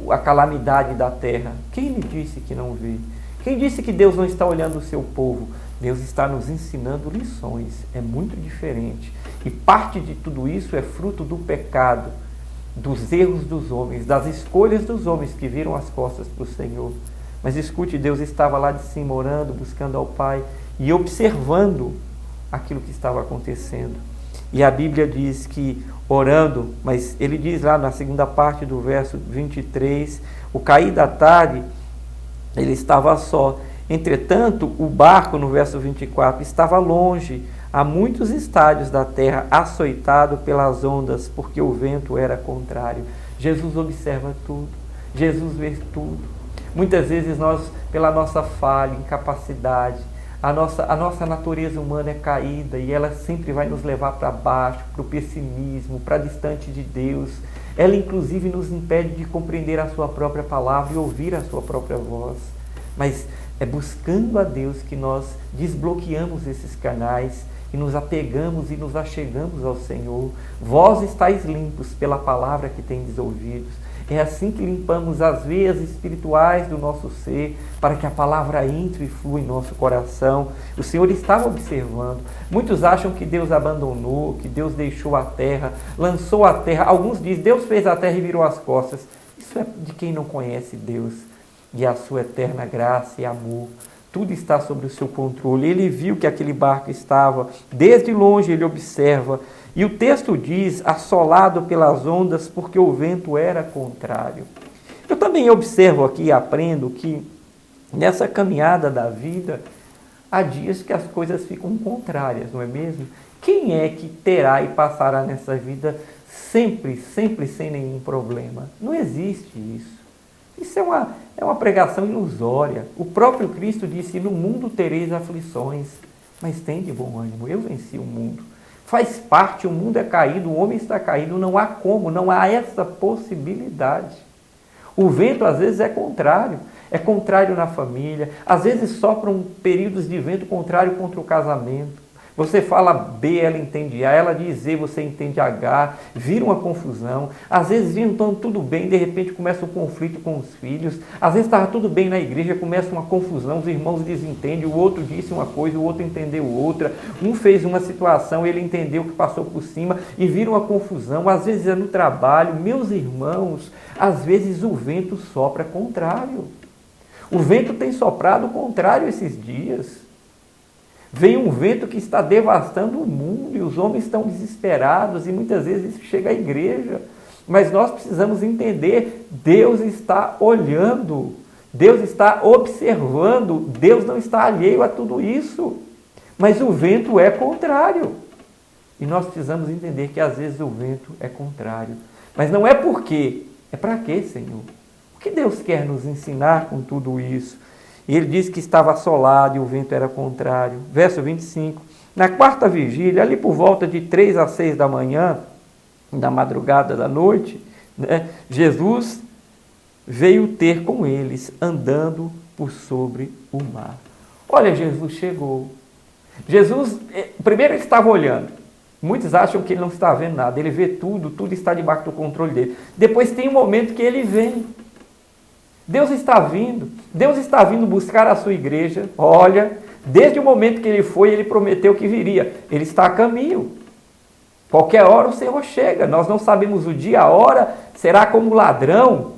a calamidade da terra? Quem lhe disse que não vê? Quem disse que Deus não está olhando o seu povo? Deus está nos ensinando lições, é muito diferente. E parte de tudo isso é fruto do pecado, dos erros dos homens, das escolhas dos homens que viram as costas para o Senhor. Mas escute, Deus estava lá de cima orando, buscando ao Pai e observando aquilo que estava acontecendo. E a Bíblia diz que orando, mas ele diz lá na segunda parte do verso 23, o cair da tarde, ele estava só. Entretanto, o barco, no verso 24, estava longe, a muitos estádios da terra, açoitado pelas ondas, porque o vento era contrário. Jesus observa tudo, Jesus vê tudo. Muitas vezes nós, pela nossa falha, incapacidade, a nossa natureza humana é caída e ela sempre vai nos levar para baixo, para o pessimismo, para distante de Deus. Ela inclusive nos impede de compreender a sua própria palavra e ouvir a sua própria voz. Mas é buscando a Deus que nós desbloqueamos esses canais e nos apegamos e nos achegamos ao Senhor. Vós estáis limpos pela palavra que tendes ouvidos. É assim que limpamos as veias espirituais do nosso ser, para que a palavra entre e flua em nosso coração. O Senhor estava observando. Muitos acham que Deus abandonou, que Deus deixou a terra, lançou a terra. Alguns dizem, Deus fez a terra e virou as costas. Isso é de quem não conhece Deus e a sua eterna graça e amor. Tudo está sob o seu controle. Ele viu que aquele barco estava, desde longe ele observa. E o texto diz, assolado pelas ondas, porque o vento era contrário. Eu também observo aqui e aprendo que nessa caminhada da vida, há dias que as coisas ficam contrárias, não é mesmo? Quem é que terá e passará nessa vida sempre sem nenhum problema? Não existe isso. Isso é uma pregação ilusória. O próprio Cristo disse, no mundo tereis aflições, mas tende bom ânimo, eu venci o mundo. Faz parte, o mundo é caído, o homem está caído, não há como, não há essa possibilidade. O vento às vezes é contrário na família, às vezes sopram períodos de vento contrário contra o casamento. Você fala B, ela entende A, ela diz Z, você entende H, vira uma confusão. Às vezes então tudo bem, de repente começa um conflito com os filhos. Às vezes estava tudo bem na igreja, começa uma confusão, os irmãos desentendem, o outro disse uma coisa, o outro entendeu outra. Um fez uma situação, ele entendeu que passou por cima e vira uma confusão. Às vezes é no trabalho. Meus irmãos, às vezes o vento sopra contrário. O vento tem soprado contrário esses dias. Vem um vento que está devastando o mundo e os homens estão desesperados e muitas vezes isso chega à igreja. Mas nós precisamos entender, Deus está olhando, Deus está observando, Deus não está alheio a tudo isso. Mas o vento é contrário. E nós precisamos entender que às vezes o vento é contrário. Mas não é por quê, é para quê, Senhor? O que Deus quer nos ensinar com tudo isso? E ele disse que estava assolado e o vento era contrário. Verso 25. Na quarta vigília, ali por volta de 3 a 6 da manhã, da madrugada da noite, né, Jesus veio ter com eles, andando por sobre o mar. Olha, Jesus chegou. Jesus, primeiro ele estava olhando. Muitos acham que ele não está vendo nada. Ele vê tudo, tudo está debaixo do controle dele. Depois tem um momento que ele vem. Deus está vindo buscar a sua igreja. Olha, desde o momento que ele foi, ele prometeu que viria. Ele está a caminho. Qualquer hora o Senhor chega. Nós não sabemos o dia, a hora, será como ladrão,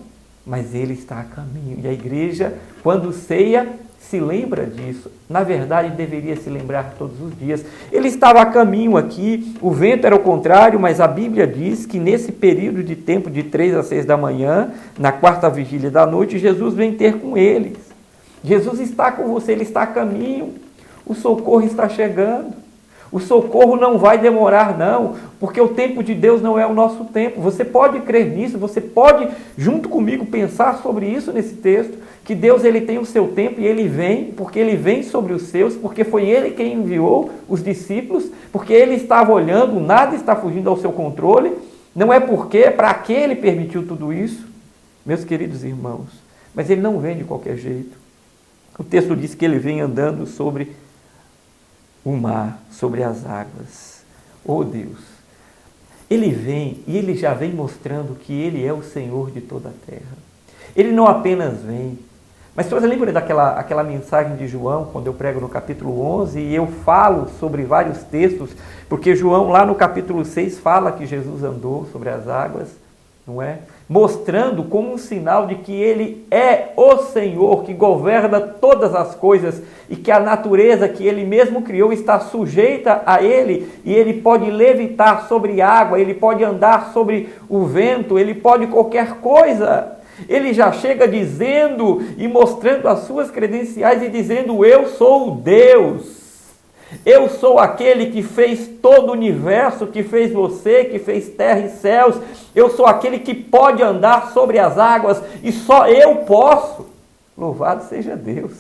mas ele está a caminho. E a igreja, quando ceia, se lembra disso. Na verdade, deveria se lembrar todos os dias. Ele estava a caminho aqui, o vento era o contrário, mas a Bíblia diz que nesse período de tempo de 3 a 6 da manhã, na quarta vigília da noite, Jesus vem ter com eles. Jesus está com você, ele está a caminho. O socorro está chegando. O socorro não vai demorar, não, porque o tempo de Deus não é o nosso tempo. Você pode crer nisso, você pode, junto comigo, pensar sobre isso nesse texto, que Deus ele tem o seu tempo e ele vem, porque ele vem sobre os seus, porque foi ele quem enviou os discípulos, porque ele estava olhando, nada está fugindo ao seu controle. Não é porque, para que ele permitiu tudo isso, meus queridos irmãos, mas ele não vem de qualquer jeito. O texto diz que ele vem andando sobre o mar, sobre as águas. Oh Deus! Ele vem e ele já vem mostrando que ele é o Senhor de toda a terra. Ele não apenas vem, mas você lembra daquela mensagem de João, quando eu prego no capítulo 11, e eu falo sobre vários textos, porque João lá no capítulo 6 fala que Jesus andou sobre as águas, não é? Mostrando como um sinal de que ele é o Senhor, que governa todas as coisas e que a natureza que ele mesmo criou está sujeita a ele e ele pode levitar sobre água, ele pode andar sobre o vento, ele pode qualquer coisa. Ele já chega dizendo e mostrando as suas credenciais e dizendo: eu sou o Deus. Eu sou aquele que fez todo o universo, que fez você, que fez terra e céus. Eu sou aquele que pode andar sobre as águas e só eu posso. Louvado seja Deus.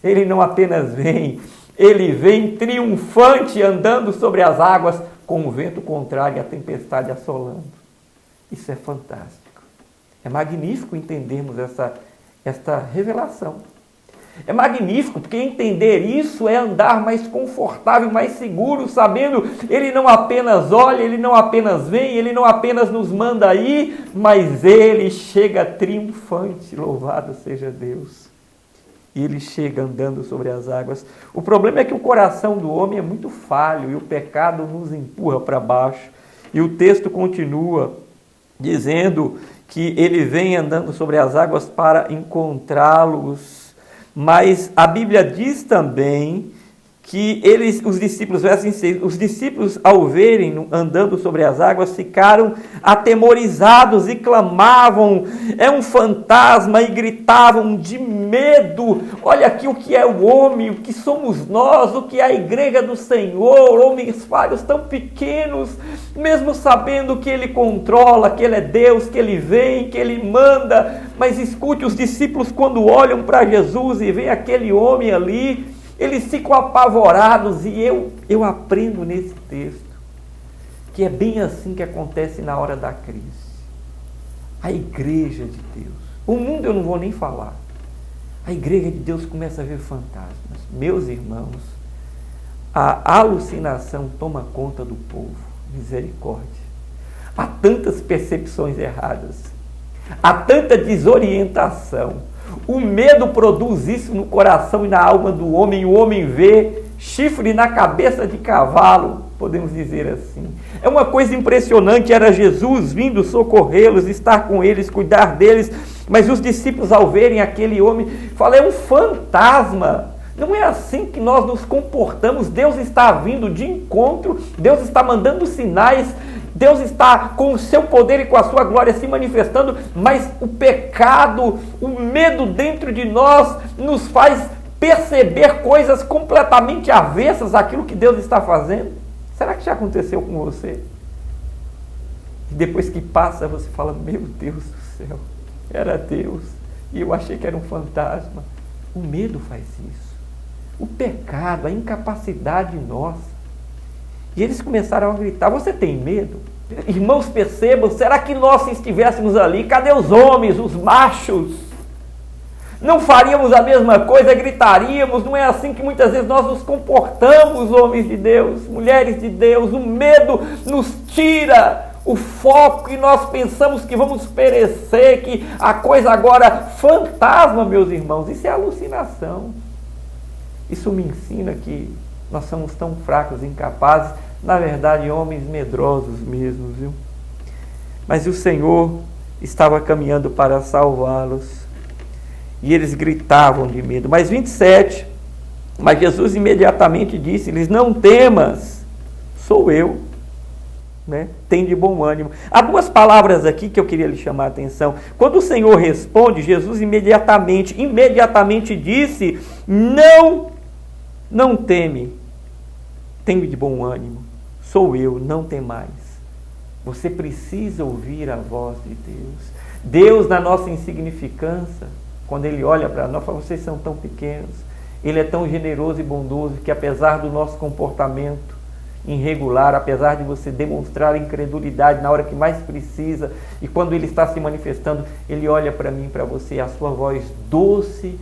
Ele não apenas vem, ele vem triunfante andando sobre as águas com o vento contrário e a tempestade assolando. Isso é fantástico. É magnífico entendermos esta revelação. É magnífico, porque entender isso é andar mais confortável, mais seguro, sabendo Ele não apenas olha, Ele não apenas vem, Ele não apenas nos manda ir, mas Ele chega triunfante, louvado seja Deus. E Ele chega andando sobre as águas. O problema é que o coração do homem é muito falho e o pecado nos empurra para baixo. E o texto continua dizendo que Ele vem andando sobre as águas para encontrá-los. Mas a Bíblia diz também que os discípulos, verso 6, os discípulos ao verem andando sobre as águas ficaram atemorizados e clamavam, é um fantasma, e gritavam de medo. Olha aqui o que é o homem, o que somos nós, o que é a igreja do Senhor, homens falhos tão pequenos, mesmo sabendo que Ele controla, que Ele é Deus, que Ele vem, que Ele manda. Mas escute, os discípulos quando olham para Jesus e veem aquele homem ali, eles ficam apavorados, e eu aprendo nesse texto que é bem assim que acontece na hora da crise. A igreja de Deus, o mundo eu não vou nem falar, a igreja de Deus começa a ver fantasmas. Meus irmãos, a alucinação toma conta do povo, misericórdia. Há tantas percepções erradas, há tanta desorientação. O medo produz isso no coração e na alma do homem. O homem vê chifre na cabeça de cavalo, podemos dizer assim. É uma coisa impressionante, era Jesus vindo socorrê-los, estar com eles, cuidar deles, mas os discípulos ao verem aquele homem, falam, é um fantasma. Não é assim que nós nos comportamos. Deus está vindo de encontro, Deus está mandando sinais, Deus está com o seu poder e com a sua glória se manifestando, mas o pecado, o medo dentro de nós nos faz perceber coisas completamente avessas àquilo que Deus está fazendo. Será que já aconteceu com você? E depois que passa, você fala, meu Deus do céu, era Deus e eu achei que era um fantasma. O medo faz isso. O pecado, a incapacidade nossa. E eles começaram a gritar, você tem medo? Irmãos, percebam, será que nós, se estivéssemos ali, cadê os homens, os machos? Não faríamos a mesma coisa, gritaríamos? Não é assim que muitas vezes nós nos comportamos, homens de Deus, mulheres de Deus? O medo nos tira o foco e nós pensamos que vamos perecer, que a coisa agora, fantasma, meus irmãos, isso é alucinação. Isso me ensina que nós somos tão fracos, incapazes, na verdade, homens medrosos mesmo, viu? Mas o Senhor estava caminhando para salvá-los, e eles gritavam de medo. Mas 27, mas Jesus imediatamente disse-lhes, não temas, sou eu, né? Tem de bom ânimo. Há duas palavras aqui que eu queria lhe chamar a atenção. Quando o Senhor responde, Jesus imediatamente disse, não teme, tem de bom ânimo, sou eu, não temais. Você precisa ouvir a voz de Deus. Deus, na nossa insignificância, quando Ele olha para nós, fala, vocês são tão pequenos. Ele é tão generoso e bondoso que, apesar do nosso comportamento irregular, apesar de você demonstrar incredulidade na hora que mais precisa, e quando Ele está se manifestando, Ele olha para mim e para você, a sua voz doce,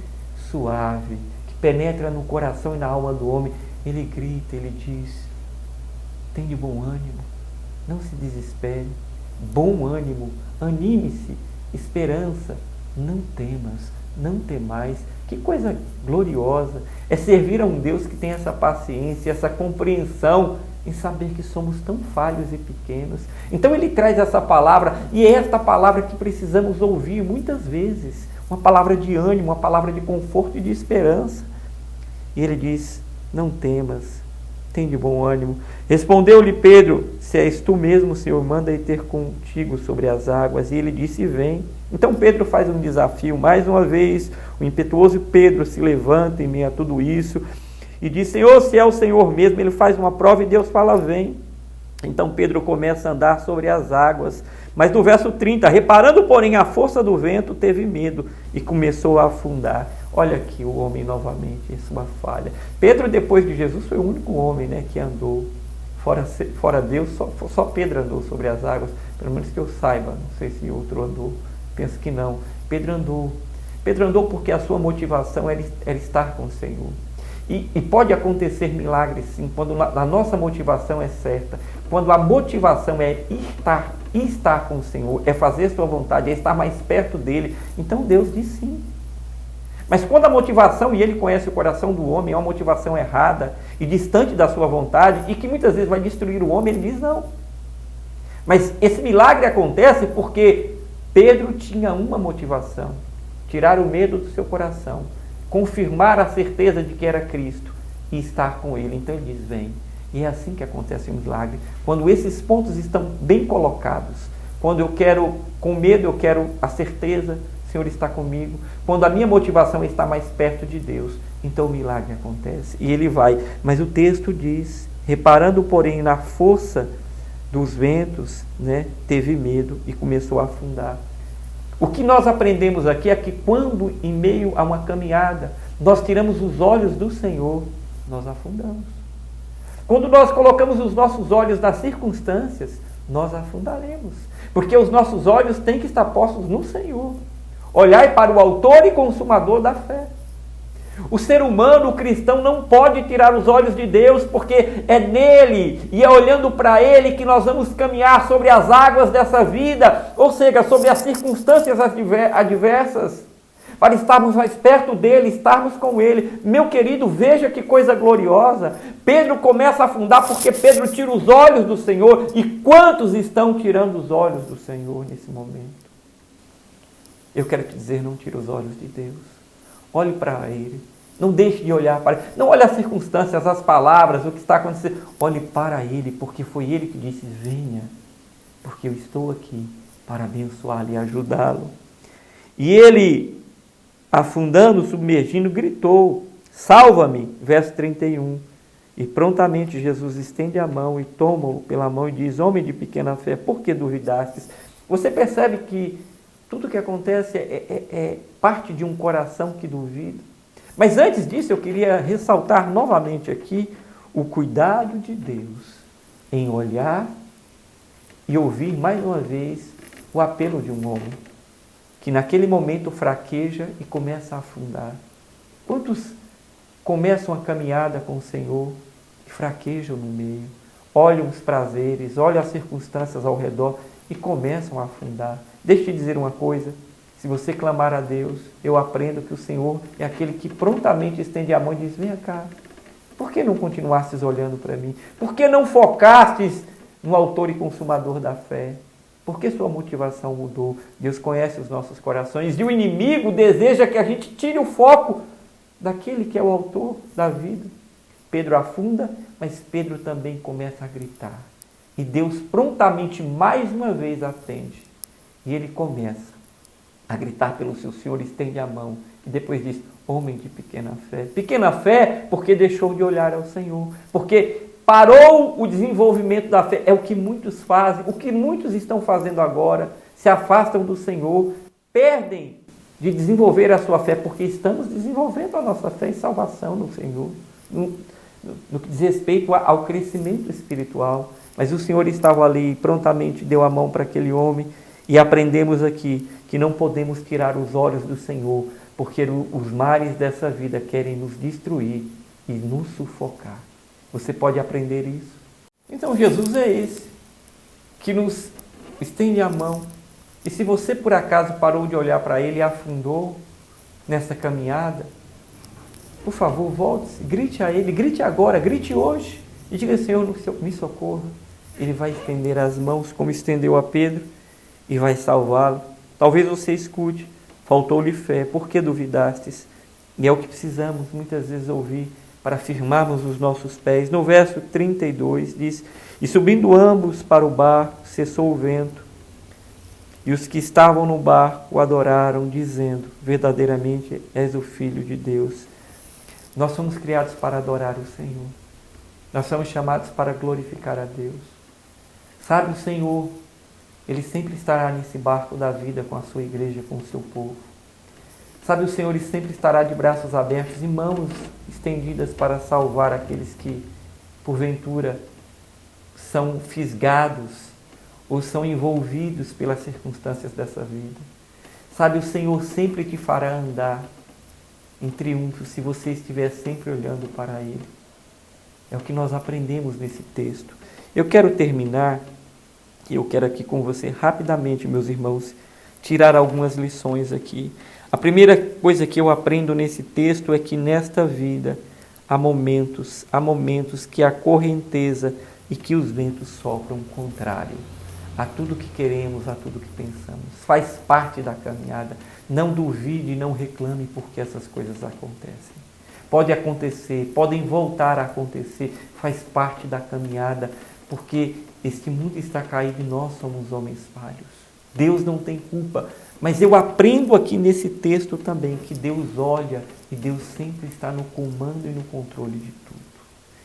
suave, que penetra no coração e na alma do homem. Ele grita, Ele diz, tem de bom ânimo, não se desespere, bom ânimo, anime-se, esperança, não temas, não temais. Que coisa gloriosa é servir a um Deus que tem essa paciência, essa compreensão em saber que somos tão falhos e pequenos. Então Ele traz essa palavra, e é esta palavra que precisamos ouvir muitas vezes, uma palavra de ânimo, uma palavra de conforto e de esperança. E Ele diz, não temas, tem de bom ânimo. Respondeu-lhe Pedro, se és tu mesmo, Senhor, manda-me ter contigo sobre as águas. E ele disse, vem. Então Pedro faz um desafio, mais uma vez, o impetuoso Pedro se levanta em meio a tudo isso, e diz, Senhor, se é o Senhor mesmo. Ele faz uma prova e Deus fala, vem. Então Pedro começa a andar sobre as águas, mas no verso 30, reparando porém a força do vento, teve medo e começou a afundar. Olha aqui o homem novamente em sua falha. Pedro, depois de Jesus, foi o único homem, né, que andou, fora Deus, só Pedro andou sobre as águas, pelo menos que eu saiba, não sei se outro andou, penso que não. Pedro andou, Pedro andou porque a sua motivação era estar com o Senhor. E pode acontecer milagres, sim, quando a nossa motivação é certa. Quando a motivação é estar com o Senhor, é fazer sua vontade, é estar mais perto dele. Então Deus diz sim. Mas quando a motivação, e ele conhece o coração do homem, é uma motivação errada e distante da sua vontade, e que muitas vezes vai destruir o homem, ele diz não. Mas esse milagre acontece porque Pedro tinha uma motivação: tirar o medo do seu coração, confirmar a certeza de que era Cristo e estar com ele. Então ele diz, vem. E é assim que acontece o milagre. Quando esses pontos estão bem colocados. Quando eu quero, com medo, eu quero a certeza, o Senhor está comigo. Quando a minha motivação está mais perto de Deus, então o milagre acontece. E ele vai. Mas o texto diz, reparando, porém, na força dos ventos, né, teve medo e começou a afundar. O que nós aprendemos aqui é que quando, em meio a uma caminhada, nós tiramos os olhos do Senhor, nós afundamos. Quando nós colocamos os nossos olhos nas circunstâncias, nós afundaremos. Porque os nossos olhos têm que estar postos no Senhor. Olhai para o autor e consumador da fé. O ser humano, o cristão, não pode tirar os olhos de Deus, porque é nele e é olhando para ele que nós vamos caminhar sobre as águas dessa vida, ou seja, sobre as circunstâncias adversas, para estarmos mais perto dele, estarmos com ele. Meu querido, veja que coisa gloriosa. Pedro começa a afundar porque Pedro tira os olhos do Senhor. E quantos estão tirando os olhos do Senhor nesse momento? Eu quero te dizer, não tire os olhos de Deus. Olhe para ele. Não deixe de olhar para ele. Não olhe as circunstâncias, as palavras, o que está acontecendo. Olhe para ele, porque foi ele que disse, venha, porque eu estou aqui para abençoá-lo e ajudá-lo. E ele, afundando, submergindo, gritou, salva-me, verso 31. E prontamente Jesus estende a mão e toma-o pela mão e diz, homem de pequena fé, por que duvidastes? Você percebe que tudo que acontece é parte de um coração que duvida. Mas antes disso, eu queria ressaltar novamente aqui o cuidado de Deus em olhar e ouvir mais uma vez o apelo de um homem que naquele momento fraqueja e começa a afundar. Quantos começam a caminhada com o Senhor e fraquejam no meio, olham os prazeres, olham as circunstâncias ao redor e começam a afundar? Deixa eu te dizer uma coisa, se você clamar a Deus, eu aprendo que o Senhor é aquele que prontamente estende a mão e diz, venha cá, por que não continuastes olhando para mim? Por que não focastes no autor e consumador da fé? Por que sua motivação mudou? Deus conhece os nossos corações e o inimigo deseja que a gente tire o foco daquele que é o autor da vida. Pedro afunda, mas Pedro também começa a gritar. E Deus prontamente, mais uma vez, atende. E ele começa a gritar pelo seu Senhor, estende a mão. E depois diz, homem de pequena fé. Pequena fé porque deixou de olhar ao Senhor. Porque parou o desenvolvimento da fé. É o que muitos fazem, o que muitos estão fazendo agora. Se afastam do Senhor, perdem de desenvolver a sua fé, porque estamos desenvolvendo a nossa fé em salvação no Senhor. No que diz respeito ao crescimento espiritual. Mas o Senhor estava ali e prontamente deu a mão para aquele homem. E aprendemos aqui que não podemos tirar os olhos do Senhor, porque os mares dessa vida querem nos destruir e nos sufocar. Você pode aprender isso? Então Jesus é esse, que nos estende a mão. E se você por acaso parou de olhar para ele e afundou nessa caminhada, por favor, volte-se, grite a ele, grite agora, grite hoje. E diga, Senhor, me socorra. Ele vai estender as mãos como estendeu a Pedro e vai salvá-lo. Talvez você escute, faltou-lhe fé, por que duvidastes? E é o que precisamos muitas vezes ouvir para firmarmos os nossos pés. No verso 32 diz, e subindo ambos para o barco, cessou o vento, e os que estavam no barco o adoraram, dizendo, verdadeiramente és o Filho de Deus. Nós somos criados para adorar o Senhor. Nós somos chamados para glorificar a Deus. Sabe, o Senhor, Ele sempre estará nesse barco da vida com a sua igreja, com o seu povo. Sabe, o Senhor, Ele sempre estará de braços abertos e mãos estendidas para salvar aqueles que, porventura, são fisgados ou são envolvidos pelas circunstâncias dessa vida. Sabe, o Senhor sempre te fará andar em triunfo se você estiver sempre olhando para Ele. É o que nós aprendemos nesse texto. Eu quero terminar, e eu quero aqui com você rapidamente, meus irmãos, tirar algumas lições aqui. A primeira coisa que eu aprendo nesse texto é que nesta vida há momentos que a correnteza e que os ventos sopram contrário a tudo que queremos, a tudo que pensamos. Faz parte da caminhada. Não duvide, não reclame porque essas coisas acontecem. Pode acontecer, podem voltar a acontecer, faz parte da caminhada, porque este mundo está caído e nós somos homens falhos. Deus não tem culpa, mas eu aprendo aqui nesse texto também que Deus olha e Deus sempre está no comando e no controle de tudo.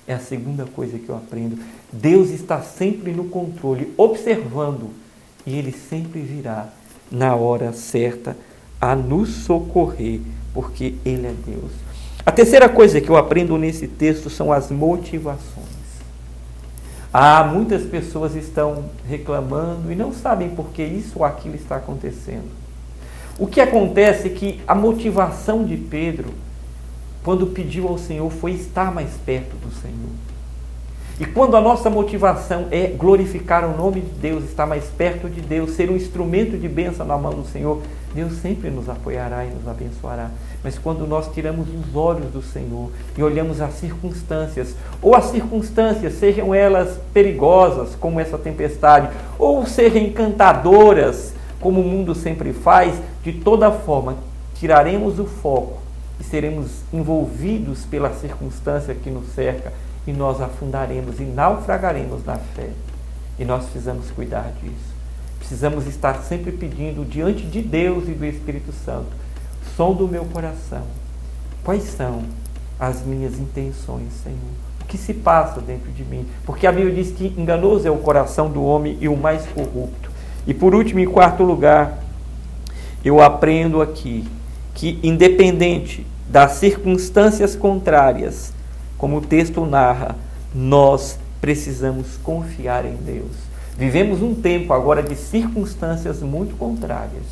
É a segunda coisa que eu aprendo. Deus está sempre no controle, observando, e Ele sempre virá na hora certa a nos socorrer, porque Ele é Deus. A terceira coisa que eu aprendo nesse texto são as motivações. Muitas pessoas estão reclamando e não sabem por que isso ou aquilo está acontecendo. O que acontece é que a motivação de Pedro, quando pediu ao Senhor, foi estar mais perto do Senhor. E quando a nossa motivação é glorificar o nome de Deus, estar mais perto de Deus, ser um instrumento de bênção na mão do Senhor, Deus sempre nos apoiará e nos abençoará. Mas quando nós tiramos os olhos do Senhor e olhamos as circunstâncias, ou as circunstâncias, sejam elas perigosas, como essa tempestade, ou sejam encantadoras, como o mundo sempre faz, de toda forma, tiraremos o foco e seremos envolvidos pela circunstância que nos cerca e nós afundaremos e naufragaremos na fé. E nós precisamos cuidar disso. Precisamos estar sempre pedindo diante de Deus e do Espírito Santo: som do meu coração, quais são as minhas intenções, Senhor? O que se passa dentro de mim? Porque a Bíblia diz que enganoso é o coração do homem e o mais corrupto. E por último, em quarto lugar, eu aprendo aqui que, independente das circunstâncias contrárias, como o texto narra, nós precisamos confiar em Deus. Vivemos um tempo agora de circunstâncias muito contrárias,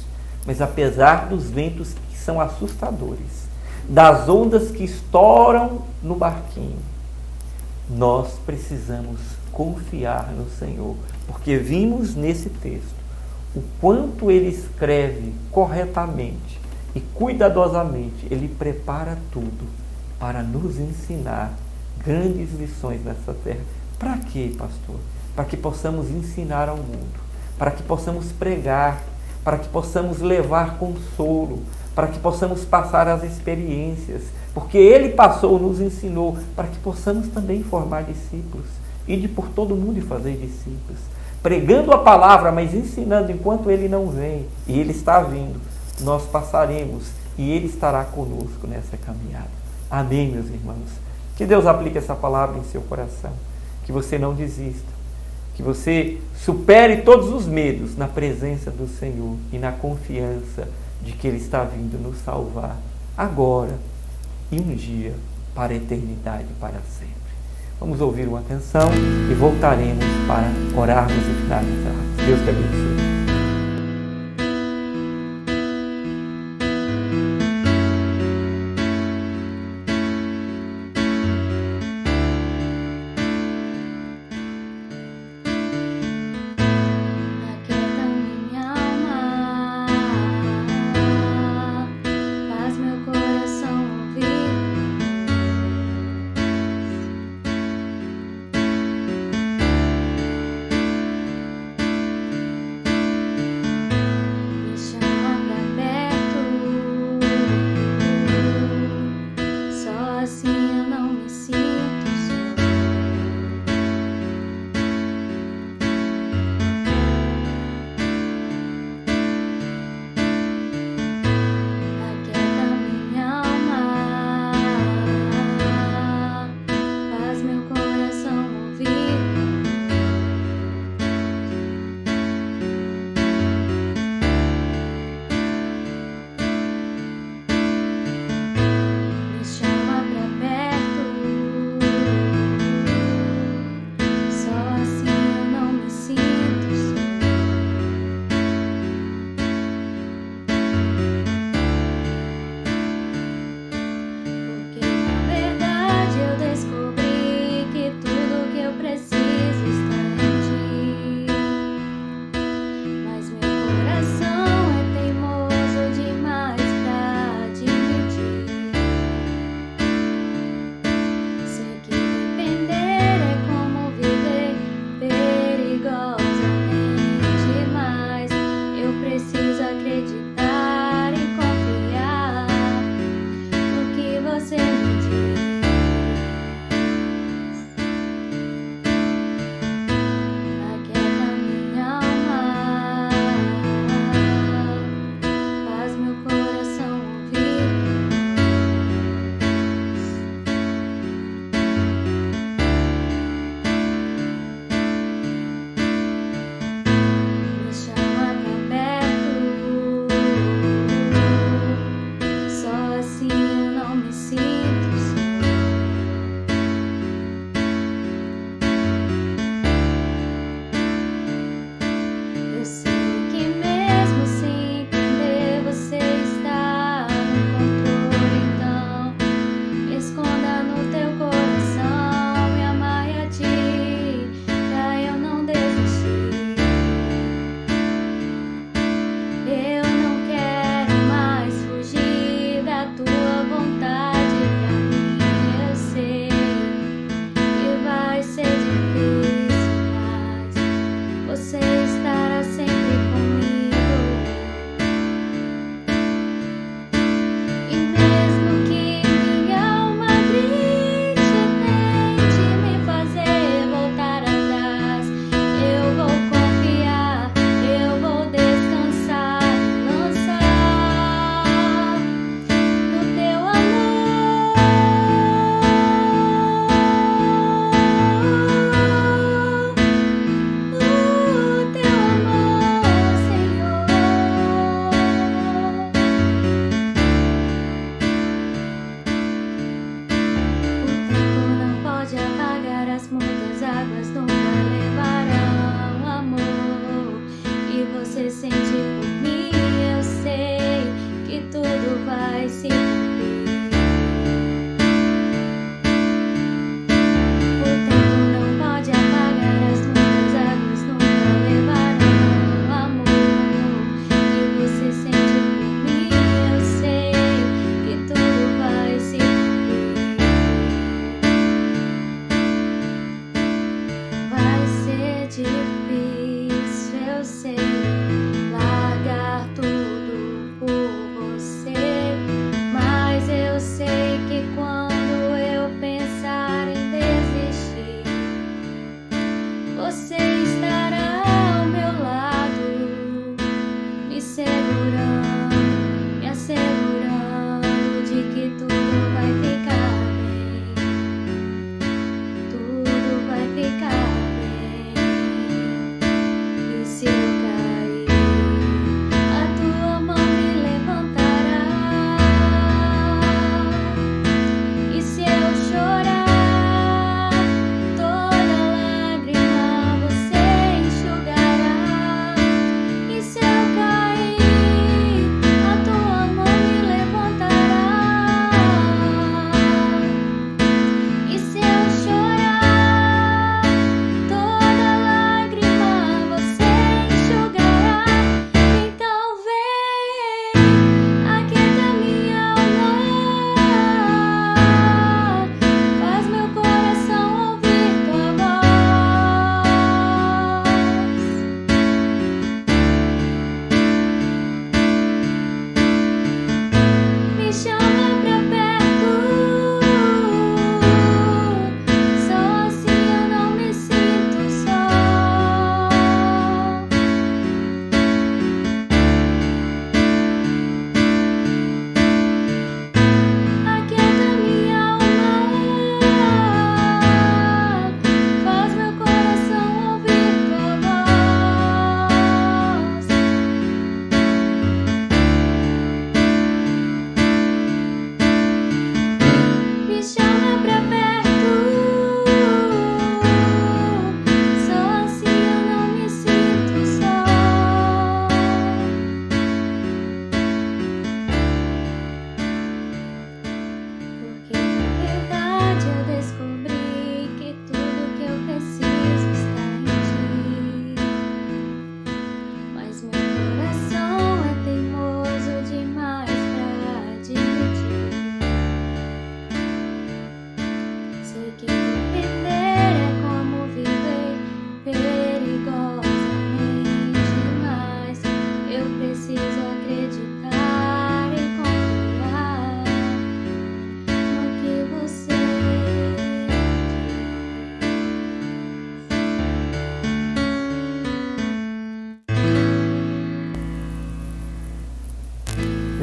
mas apesar dos ventos que são assustadores, das ondas que estouram no barquinho, nós precisamos confiar no Senhor, porque vimos nesse texto o quanto Ele escreve corretamente e cuidadosamente. Ele prepara tudo para nos ensinar grandes lições nessa terra. Para quê, pastor? Para que possamos ensinar ao mundo, para que possamos pregar, para que possamos levar consolo, para que possamos passar as experiências, porque Ele passou, nos ensinou, para que possamos também formar discípulos, ide por todo mundo e fazer discípulos, pregando a palavra, mas ensinando enquanto Ele não vem, e Ele está vindo, nós passaremos e Ele estará conosco nessa caminhada. Amém, meus irmãos? Que Deus aplique essa palavra em seu coração, que você não desista, que você supere todos os medos na presença do Senhor e na confiança de que Ele está vindo nos salvar agora e um dia para a eternidade, para sempre. Vamos ouvir uma canção e voltaremos para orarmos e finalizarmos. Deus te abençoe. Eu preciso acreditar e confiar no que você me diz. Aquieta minha alma, faz meu coração ouvir. Me chama pra perto,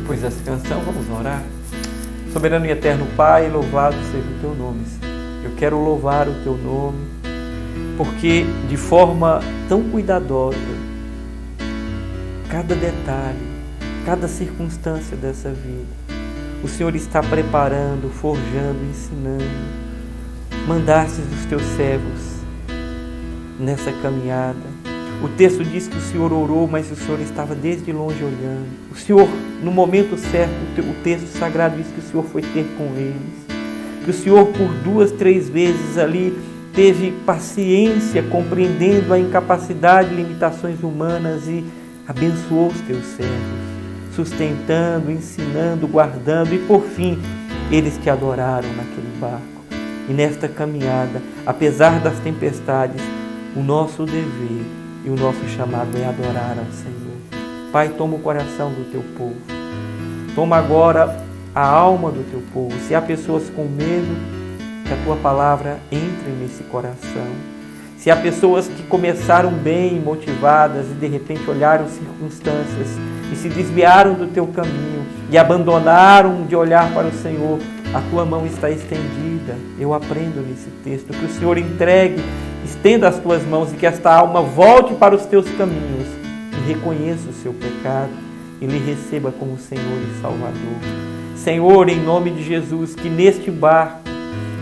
Depois dessa canção, vamos orar. Soberano e eterno Pai, louvado seja o Teu nome, Senhor. Eu quero louvar o Teu nome, porque de forma tão cuidadosa, cada detalhe, cada circunstância dessa vida, o Senhor está preparando, forjando, ensinando. Mandastes os Teus servos nessa caminhada. O texto diz que o Senhor orou, mas o Senhor estava desde longe olhando. O Senhor, no momento certo, o texto sagrado diz que o Senhor foi ter com eles. Que o Senhor, por 2, 3 vezes ali, teve paciência, compreendendo a incapacidade e limitações humanas e abençoou os Teus servos, sustentando, ensinando, guardando e, por fim, eles que adoraram naquele barco. E nesta caminhada, apesar das tempestades, o nosso dever e o nosso chamado é adorar ao Senhor. Pai, toma o coração do Teu povo. Toma agora a alma do Teu povo. Se há pessoas com medo, que a Tua palavra entre nesse coração. Se há pessoas que começaram bem, motivadas, e de repente olharam circunstâncias e se desviaram do Teu caminho e abandonaram de olhar para o Senhor, a Tua mão está estendida. Eu aprendo nesse texto que o Senhor entregue, estenda as Tuas mãos e que esta alma volte para os Teus caminhos e reconheça o seu pecado e lhe receba como Senhor e Salvador. Senhor, em nome de Jesus, que neste barco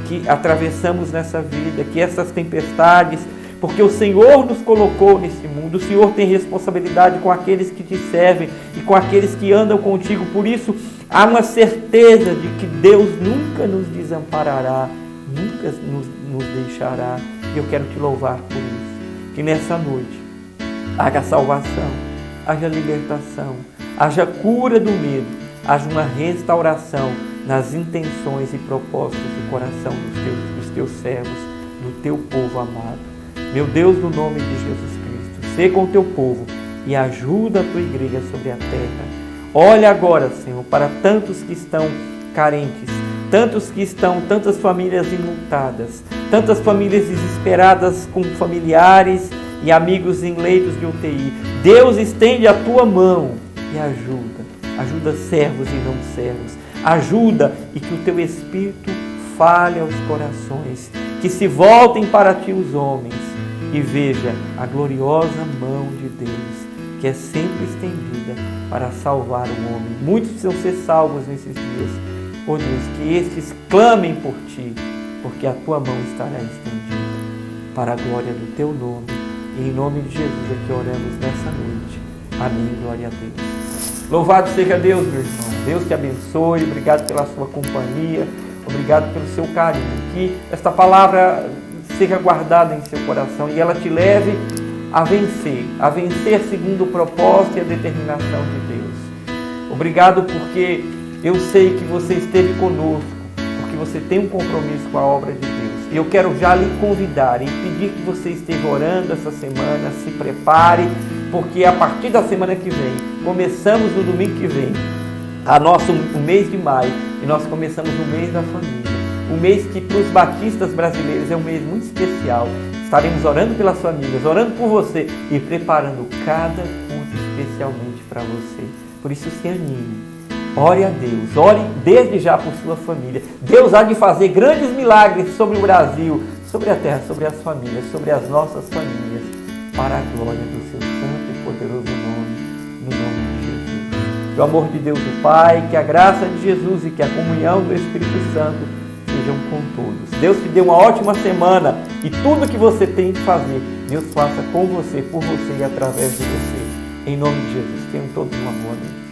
que atravessamos nessa vida, que essas tempestades, porque o Senhor nos colocou nesse mundo, o Senhor tem responsabilidade com aqueles que Te servem e com aqueles que andam contigo, por isso há uma certeza de que Deus nunca nos desamparará, nunca nos deixará. E eu quero Te louvar por isso. Que nessa noite haja salvação, haja libertação, haja cura do medo, haja uma restauração nas intenções e propósitos do coração dos Teus servos, do Teu povo amado. Meu Deus, no nome de Jesus Cristo, sê com o Teu povo e ajuda a Tua igreja sobre a terra. Olha agora, Senhor, para tantos que estão carentes, tantas famílias enlutadas, tantas famílias desesperadas com familiares e amigos em leitos de UTI. Deus, estende a Tua mão e ajuda servos e não servos, ajuda e que o Teu Espírito fale aos corações, que se voltem para Ti os homens e veja a gloriosa mão de Deus, que é sempre estendida para salvar o homem. Muitos precisam ser salvos nesses dias. Oh Deus, que estes clamem por Ti, porque a Tua mão estará estendida para a glória do Teu nome. E em nome de Jesus é que oramos nessa noite. Amém, glória a Deus. Louvado seja Deus, meu irmão. Deus te abençoe. Obrigado pela sua companhia. Obrigado pelo seu carinho. Que esta palavra seja guardada em seu coração e ela te leve a vencer segundo o propósito e a determinação de Deus. Obrigado porque eu sei que você esteve conosco, porque você tem um compromisso com a obra de Deus. E eu quero já lhe convidar e pedir que você esteja orando essa semana, se prepare, porque a partir da semana que vem, começamos no domingo que vem, o mês de maio, e nós começamos o mês da família. Um mês que para os batistas brasileiros é um mês muito especial. Estaremos orando pelas famílias, orando por você e preparando cada culto especialmente para você. Por isso se anime. Ore a Deus, ore desde já por sua família. Deus há de fazer grandes milagres sobre o Brasil, sobre a terra, sobre as famílias, sobre as nossas famílias, para a glória do seu santo e poderoso nome, no nome de Jesus. Que o amor de Deus o Pai, que a graça de Jesus e que a comunhão do Espírito Santo sejam com todos. Deus te dê uma ótima semana e tudo que você tem que fazer, Deus faça com você, por você e através de você. Em nome de Jesus, tenham todos uma boa noite.